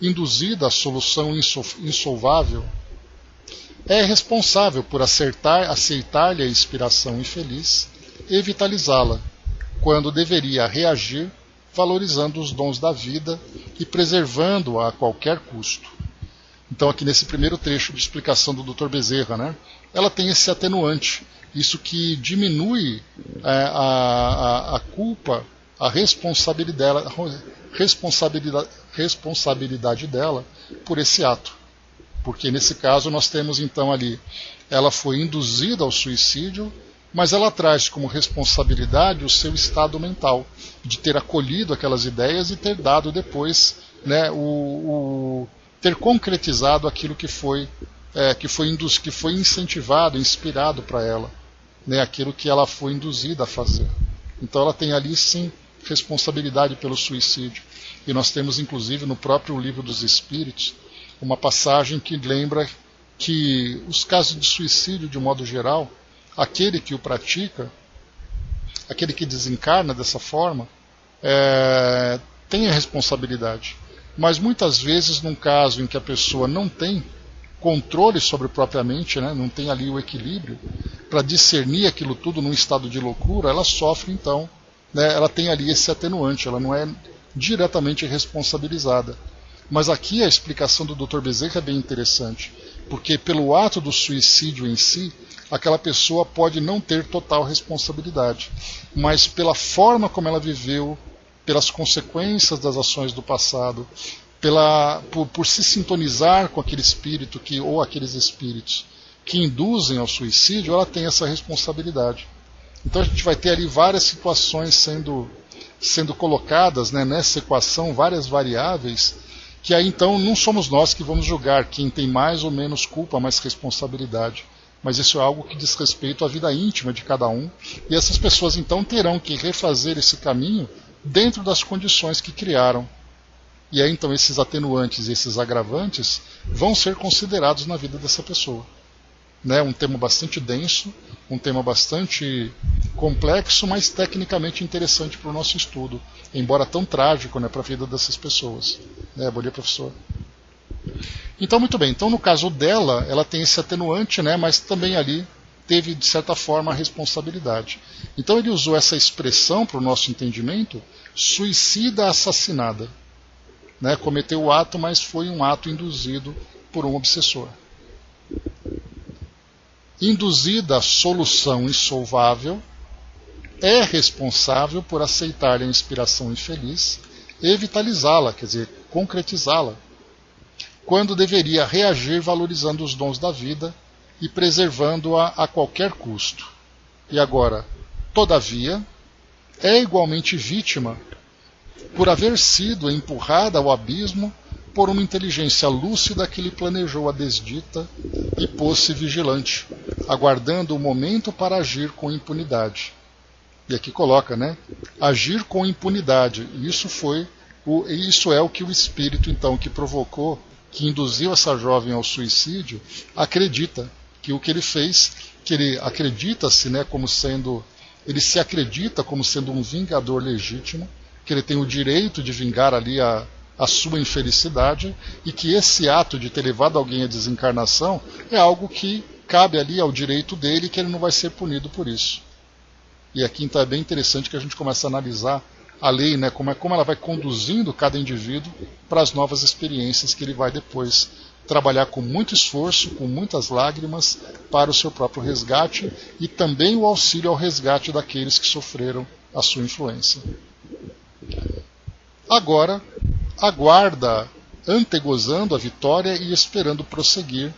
induzida à solução insolvável. É responsável por aceitar-lhe a inspiração infeliz e vitalizá-la, quando deveria reagir valorizando os dons da vida e preservando-a a qualquer custo. Então aqui nesse primeiro trecho de explicação do Dr. Bezerra, né, ela tem esse atenuante, isso que diminui a culpa, a responsabilidade dela por esse ato. Porque nesse caso nós temos então ali, ela foi induzida ao suicídio, mas ela traz como responsabilidade o seu estado mental, de ter acolhido aquelas ideias e ter dado depois, né, ter concretizado aquilo que foi incentivado, inspirado para ela, né, aquilo que ela foi induzida a fazer. Então ela tem ali sim responsabilidade pelo suicídio. E nós temos inclusive no próprio Livro dos Espíritos uma passagem que lembra que os casos de suicídio de modo geral, aquele que o pratica, aquele que desencarna dessa forma, tem a responsabilidade. Mas muitas vezes, num caso em que a pessoa não tem controle sobre a própria mente, né, não tem ali o equilíbrio, para discernir aquilo tudo num estado de loucura, ela sofre então, né, ela tem ali esse atenuante, ela não é diretamente responsabilizada. Mas aqui a explicação do Dr. Bezerra é bem interessante, porque pelo ato do suicídio em si, aquela pessoa pode não ter total responsabilidade, mas pela forma como ela viveu, pelas consequências das ações do passado, por se sintonizar com aquele espírito ou aqueles espíritos que induzem ao suicídio, ela tem essa responsabilidade. Então a gente vai ter ali várias situações sendo colocadas, né, nessa equação, várias variáveis, que aí então não somos nós que vamos julgar quem tem mais ou menos culpa, mais responsabilidade. Mas isso é algo que diz respeito à vida íntima de cada um, e essas pessoas então terão que refazer esse caminho dentro das condições que criaram. E aí então esses atenuantes e esses agravantes vão ser considerados na vida dessa pessoa. Né? Um tema bastante denso, um tema bastante complexo, mas tecnicamente interessante para o nosso estudo, embora tão trágico, né, para a vida dessas pessoas. Bom dia, professor. Então, muito bem. Então, no caso dela, ela tem esse atenuante, mas também ali teve, de certa forma, a responsabilidade. Então, ele usou essa expressão para o nosso entendimento, suicida assassinada. Cometeu o ato, mas foi um ato induzido por um obsessor. Induzida a solução insolvável, é responsável por aceitar-lhe a inspiração infeliz e vitalizá-la, quer dizer, concretizá-la, quando deveria reagir valorizando os dons da vida e preservando-a a qualquer custo. E agora, todavia, é igualmente vítima por haver sido empurrada ao abismo por uma inteligência lúcida que lhe planejou a desdita e pôs-se vigilante, aguardando o momento para agir com impunidade. E aqui coloca, agir com impunidade. Isso é o que o espírito, então, que provocou, que induziu essa jovem ao suicídio, acredita que o que ele fez, que ele acredita-se, ele se acredita como sendo um vingador legítimo, que ele tem o direito de vingar ali a sua infelicidade, e que esse ato de ter levado alguém à desencarnação é algo que cabe ali ao direito dele, que ele não vai ser punido por isso. E aqui então é bem interessante que a gente começa a analisar a lei, como ela vai conduzindo cada indivíduo para as novas experiências que ele vai depois trabalhar com muito esforço, com muitas lágrimas, para o seu próprio resgate e também o auxílio ao resgate daqueles que sofreram a sua influência. Agora, aguarda, antegozando a vitória e esperando prosseguir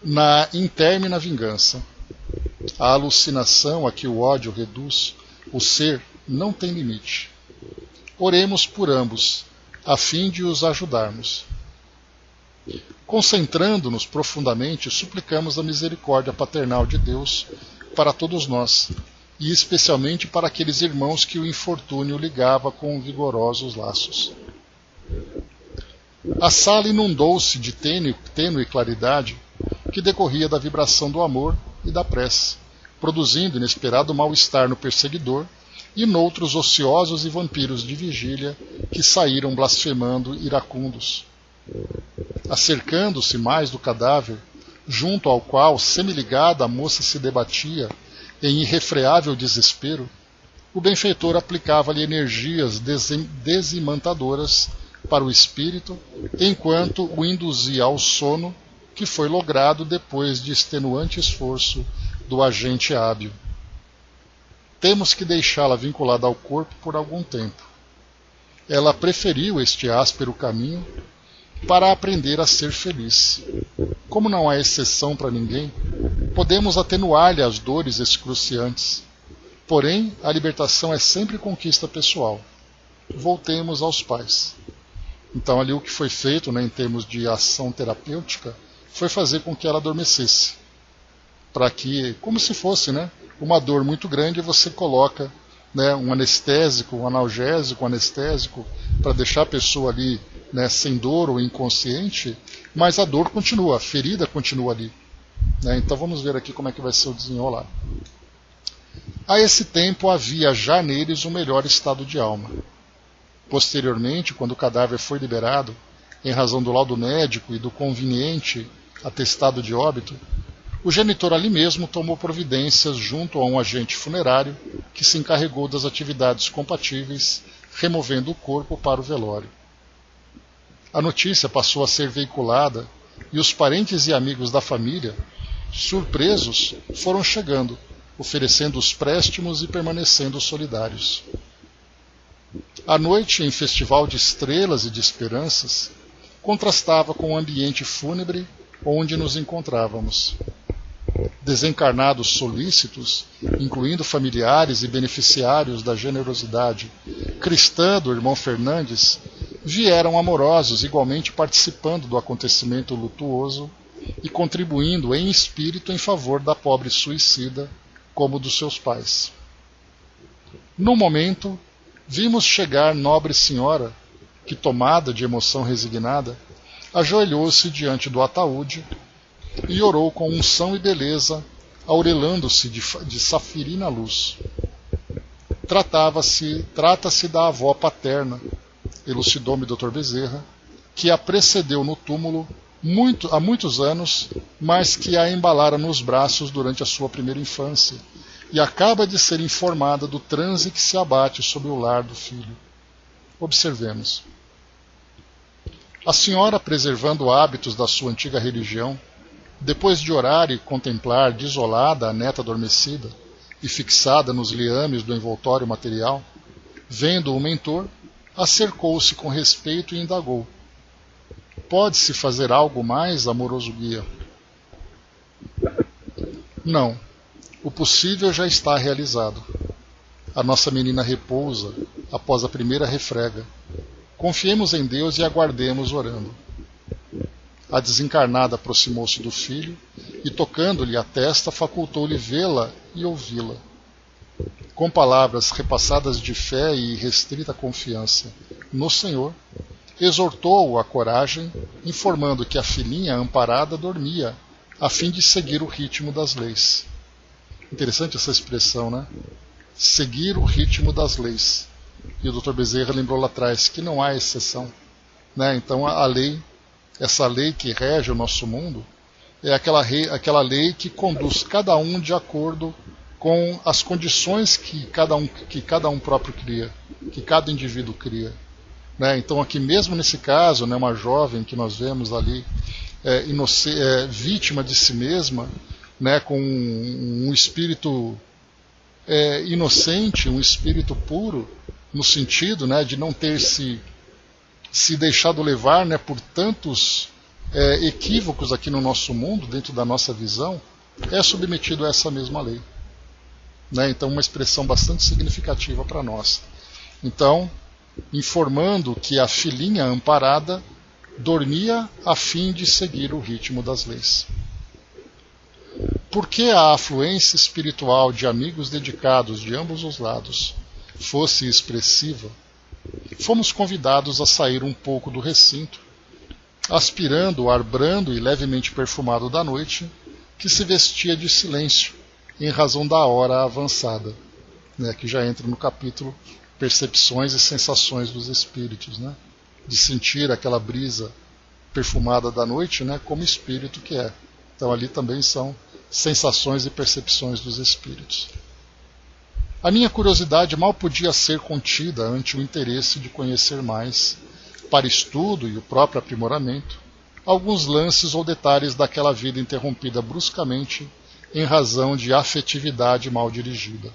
na intermina vingança. A alucinação a que o ódio reduz o ser não tem limite. Oremos por ambos, a fim de os ajudarmos. Concentrando-nos profundamente, suplicamos a misericórdia paternal de Deus para todos nós, e especialmente para aqueles irmãos que o infortúnio ligava com vigorosos laços. A sala inundou-se de tênue claridade que decorria da vibração do amor e da prece, produzindo inesperado mal-estar no perseguidor e noutros ociosos e vampiros de vigília que saíram blasfemando iracundos. Acercando-se mais do cadáver, junto ao qual, semiligada, a moça se debatia em irrefreável desespero, o benfeitor aplicava-lhe energias dezimantadoras para o espírito, enquanto o induzia ao sono, que foi logrado depois de extenuante esforço do agente hábil. Temos que deixá-la vinculada ao corpo por algum tempo. Ela preferiu este áspero caminho para aprender a ser feliz. Como não há exceção para ninguém, podemos atenuar-lhe as dores excruciantes. Porém, a libertação é sempre conquista pessoal. Voltemos aos pais. Então, ali o que foi feito, em termos de ação terapêutica, foi fazer com que ela adormecesse. Para que, como se fosse uma dor muito grande, você coloca um anestésico, um analgésico, um anestésico, para deixar a pessoa ali sem dor ou inconsciente, mas a dor continua, a ferida continua ali. Então vamos ver aqui como é que vai ser o desenrolar. A esse tempo havia já neles um melhor estado de alma. Posteriormente, quando o cadáver foi liberado, em razão do laudo médico e do conveniente atestado de óbito, o genitor ali mesmo tomou providências junto a um agente funerário que se encarregou das atividades compatíveis, removendo o corpo para o velório. A notícia passou a ser veiculada e os parentes e amigos da família, surpresos, foram chegando, oferecendo os préstimos e permanecendo solidários. A noite, em festival de estrelas e de esperanças, contrastava com o ambiente fúnebre onde nos encontrávamos. Desencarnados solícitos, incluindo familiares e beneficiários da generosidade cristã do irmão Fernandes, vieram amorosos, igualmente participando do acontecimento lutuoso e contribuindo em espírito em favor da pobre suicida, como dos seus pais. Num momento, vimos chegar nobre senhora, que, tomada de emoção resignada, ajoelhou-se diante do ataúde e orou com unção e beleza, aurelando-se de safirina luz. Trata-se da avó paterna, elucidou-me Dr. Bezerra, que a precedeu no túmulo há muitos anos, mas que a embalara nos braços durante a sua primeira infância, e acaba de ser informada do transe que se abate sobre o lar do filho. Observemos. A senhora, preservando hábitos da sua antiga religião, depois de orar e contemplar desolada a neta adormecida e fixada nos liames do envoltório material, vendo o mentor, acercou-se com respeito e indagou: pode-se fazer algo mais, amoroso guia? Não. O possível já está realizado. A nossa menina repousa após a primeira refrega. Confiemos em Deus e aguardemos orando. A desencarnada aproximou-se do filho e, tocando-lhe a testa, facultou-lhe vê-la e ouvi-la. Com palavras repassadas de fé e restrita confiança no Senhor, exortou-o à coragem, informando que a filhinha amparada dormia, a fim de seguir o ritmo das leis. Interessante essa expressão, né? Seguir o ritmo das leis. E o Dr. Bezerra lembrou lá atrás que não há exceção, né? Então a lei, essa lei que rege o nosso mundo, é aquela lei que conduz cada um de acordo com as condições que cada um próprio cria, que cada indivíduo cria. Né? Então aqui mesmo nesse caso, né, uma jovem que nós vemos ali, vítima de si mesma, né, com um espírito inocente, um espírito puro, no sentido, né, de não ter se deixado levar, né, por tantos equívocos aqui no nosso mundo, dentro da nossa visão, é submetido a essa mesma lei. Né? Então uma expressão bastante significativa para nós. Então, informando que a filhinha amparada dormia a fim de seguir o ritmo das leis. Porque a afluência espiritual de amigos dedicados de ambos os lados fosse expressiva, fomos convidados a sair um pouco do recinto, aspirando o ar brando e levemente perfumado da noite, que se vestia de silêncio, em razão da hora avançada, né, que já entra no capítulo Percepções e Sensações dos Espíritos, né, de sentir aquela brisa perfumada da noite, né, como espírito que é. Então ali também são sensações e percepções dos espíritos. A minha curiosidade mal podia ser contida ante o interesse de conhecer mais, para estudo e o próprio aprimoramento, alguns lances ou detalhes daquela vida interrompida bruscamente em razão de afetividade mal dirigida.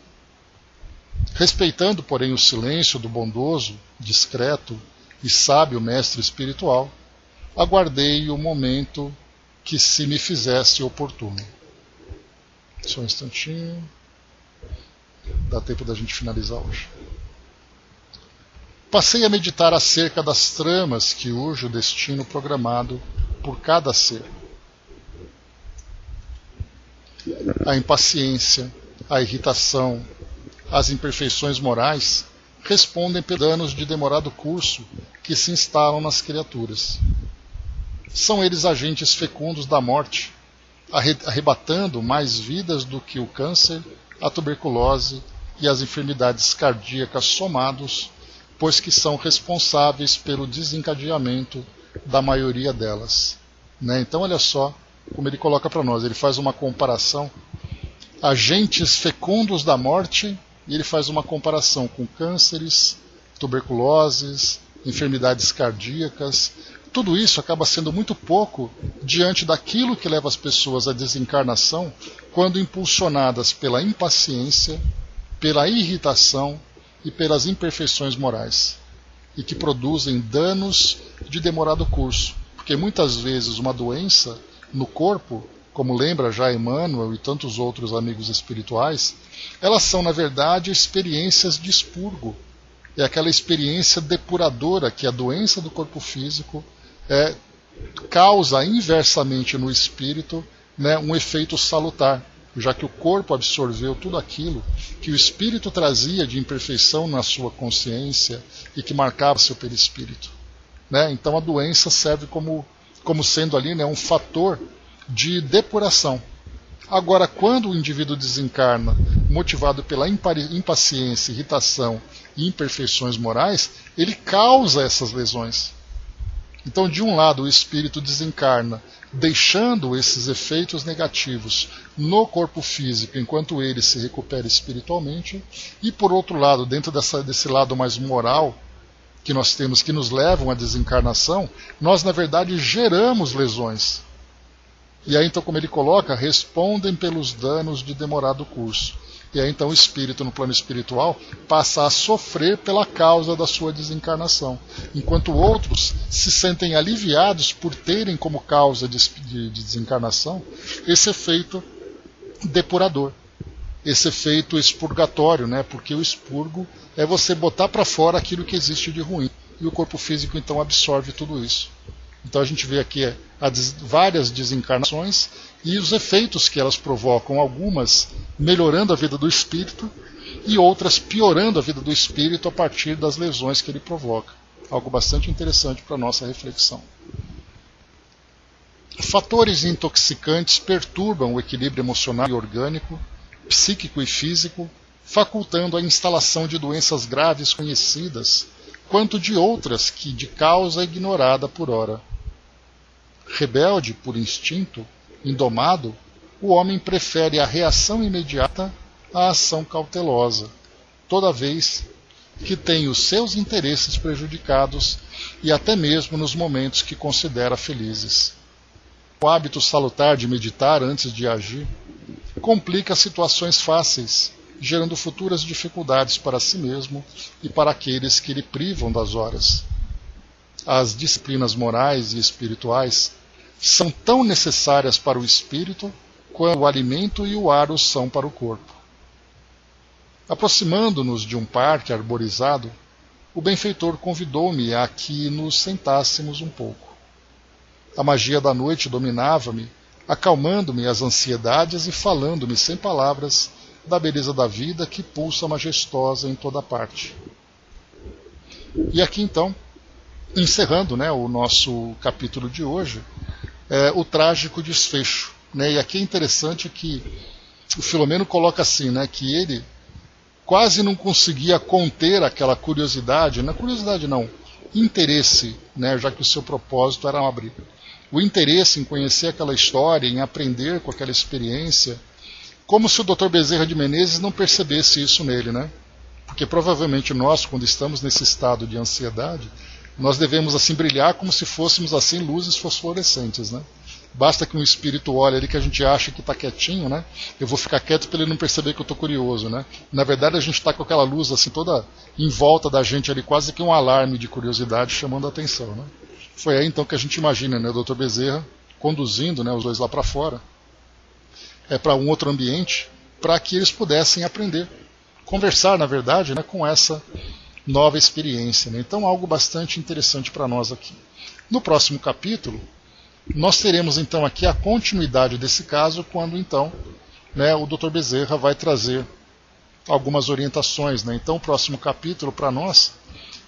Respeitando, porém, o silêncio do bondoso, discreto e sábio mestre espiritual, aguardei o momento que se me fizesse oportuno. Só um instantinho. Dá tempo da gente finalizar hoje. Passei a meditar acerca das tramas que urge o destino programado por cada ser. A impaciência, a irritação, as imperfeições morais respondem por danos de demorado curso que se instalam nas criaturas. São eles agentes fecundos da morte, arrebatando mais vidas do que o câncer, a tuberculose e as enfermidades cardíacas somados, pois que são responsáveis pelo desencadeamento da maioria delas. Né? Então olha só como ele coloca para nós, ele faz uma comparação, agentes fecundos da morte, e ele faz uma comparação com cânceres, tuberculoses, enfermidades cardíacas. Tudo isso acaba sendo muito pouco diante daquilo que leva as pessoas à desencarnação, quando impulsionadas pela impaciência, pela irritação e pelas imperfeições morais, e que produzem danos de demorado curso, porque muitas vezes uma doença no corpo, como lembra já Emmanuel e tantos outros amigos espirituais, elas são, na verdade, experiências de expurgo. É aquela experiência depuradora que a doença do corpo físico causa inversamente no espírito, né, um efeito salutar, já que o corpo absorveu tudo aquilo que o espírito trazia de imperfeição na sua consciência e que marcava seu perispírito. Né? Então a doença serve como sendo ali, né, um fator de depuração. Agora, quando o indivíduo desencarna motivado pela impaciência, irritação e imperfeições morais, ele causa essas lesões. Então, de um lado, o espírito desencarna, deixando esses efeitos negativos no corpo físico, enquanto ele se recupera espiritualmente, e por outro lado, dentro desse lado mais moral que nós temos, que nos levam à desencarnação, nós na verdade geramos lesões. E aí então, como ele coloca, respondem pelos danos de demorado curso. E aí então o espírito no plano espiritual passa a sofrer pela causa da sua desencarnação, enquanto outros se sentem aliviados por terem como causa de desencarnação esse efeito depurador, esse efeito expurgatório, né? Porque o expurgo é você botar para fora aquilo que existe de ruim, e o corpo físico então absorve tudo isso. Então a gente vê aqui várias desencarnações e os efeitos que elas provocam, algumas melhorando a vida do espírito e outras piorando a vida do espírito a partir das lesões que ele provoca. Algo bastante interessante para a nossa reflexão. Fatores intoxicantes perturbam o equilíbrio emocional e orgânico, psíquico e físico, facultando a instalação de doenças graves conhecidas, quanto de outras que de causa ignorada por ora. Rebelde por instinto, indomado, o homem prefere a reação imediata à ação cautelosa, toda vez que tem os seus interesses prejudicados e até mesmo nos momentos que considera felizes. O hábito salutar de meditar antes de agir complica situações fáceis, gerando futuras dificuldades para si mesmo e para aqueles que lhe privam das horas. As disciplinas morais e espirituais são tão necessárias para o espírito quanto o alimento e o ar o são para o corpo. Aproximando-nos de um parque arborizado, o benfeitor convidou-me a que nos sentássemos um pouco. A magia da noite dominava-me, acalmando-me as ansiedades e falando-me sem palavras da beleza da vida que pulsa majestosa em toda parte. E aqui então, encerrando, né, o nosso capítulo de hoje, o trágico desfecho. Né? E aqui é interessante que o Filomeno coloca assim, né, que ele quase não conseguia conter aquela curiosidade, não curiosidade não, interesse, né, já que o seu propósito era abrir. O interesse em conhecer aquela história, em aprender com aquela experiência, como se o Dr. Bezerra de Menezes não percebesse isso nele, né? Porque provavelmente nós, quando estamos nesse estado de ansiedade, nós devemos assim brilhar como se fôssemos assim luzes fosforescentes, né? Basta que um espírito olhe ali que a gente acha que está quietinho, né? Eu vou ficar quieto para ele não perceber que eu estou curioso, né? Na verdade a gente está com aquela luz assim toda em volta da gente ali, quase que um alarme de curiosidade chamando a atenção, né? Foi aí então que a gente imagina, né, o Dr. Bezerra conduzindo, né, os dois lá para fora, para um outro ambiente, para que eles pudessem aprender, conversar, na verdade, né, com essa nova experiência. Né? Então, algo bastante interessante para nós aqui. No próximo capítulo, nós teremos então aqui a continuidade desse caso, quando então, né, o Dr. Bezerra vai trazer algumas orientações. Né? Então, o próximo capítulo para nós,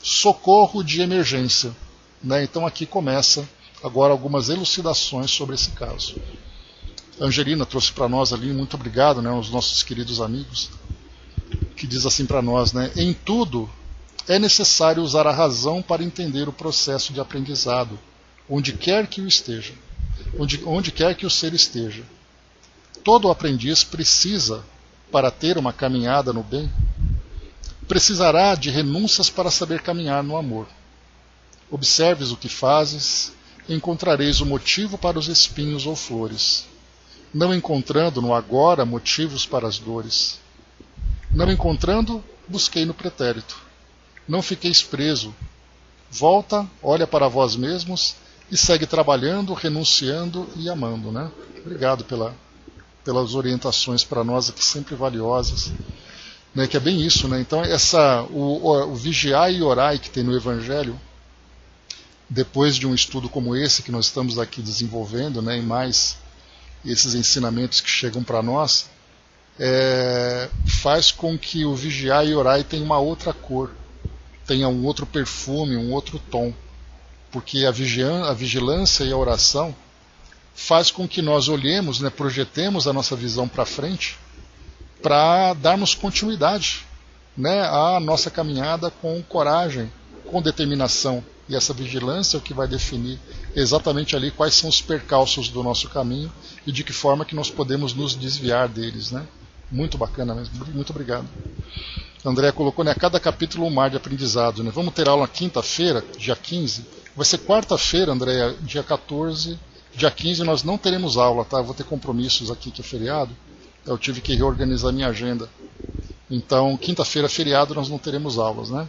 socorro de emergência. Né? Então, aqui começa agora algumas elucidações sobre esse caso. A Angelina trouxe para nós ali, muito obrigado, né, aos nossos queridos amigos, que diz assim para nós, né, em tudo é necessário usar a razão para entender o processo de aprendizado, onde quer que o esteja, onde quer que o ser esteja. Todo aprendiz precisa, para ter uma caminhada no bem, precisará de renúncias para saber caminhar no amor. Observes o que fazes, encontrareis o motivo para os espinhos ou flores. Não encontrando no agora motivos para as dores. Não encontrando, busquei no pretérito. Não fiqueis preso. Volta, olha para vós mesmos e segue trabalhando, renunciando e amando. Né? Obrigado pelas orientações para nós aqui, sempre valiosas. Né? Que é bem isso. Né? Então, o vigiar e orar que tem no Evangelho, depois de um estudo como esse que nós estamos aqui desenvolvendo, né, e mais esses ensinamentos que chegam para nós, faz com que o vigiar e orar tenha uma outra cor, tenha um outro perfume, um outro tom, porque a vigilância e a oração faz com que nós olhemos, né, projetemos a nossa visão para frente, para darmos continuidade, né, à nossa caminhada com coragem, com determinação, E essa vigilância é o que vai definir exatamente ali quais são os percalços do nosso caminho e de que forma que nós podemos nos desviar deles, né? Muito bacana mesmo, muito obrigado. André colocou, né, cada capítulo um mar de aprendizado, né? Vamos ter aula quinta-feira, dia 15. Vai ser quarta-feira, André, dia 14. Dia 15 nós não teremos aula, tá? Eu vou ter compromissos aqui que é feriado. Eu tive que reorganizar minha agenda. Então, quinta-feira, feriado, nós não teremos aulas, né?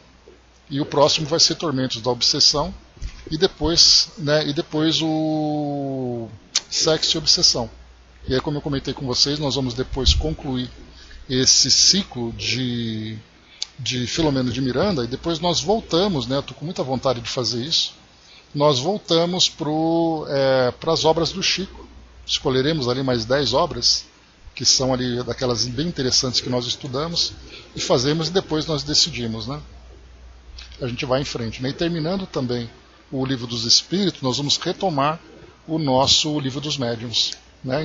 E o próximo vai ser Tormentos da Obsessão. E depois o Sexo e Obsessão. E aí, como eu comentei com vocês, nós vamos depois concluir esse ciclo de Filomeno de Miranda, e depois nós voltamos, né, eu estou com muita vontade de fazer isso, nós voltamos para as obras do Chico. Escolheremos ali mais 10 obras, que são ali daquelas bem interessantes que nós estudamos, e fazemos e depois nós decidimos, né? A gente vai em frente, né? E terminando também o Livro dos Espíritos, nós vamos retomar o nosso Livro dos Médiuns.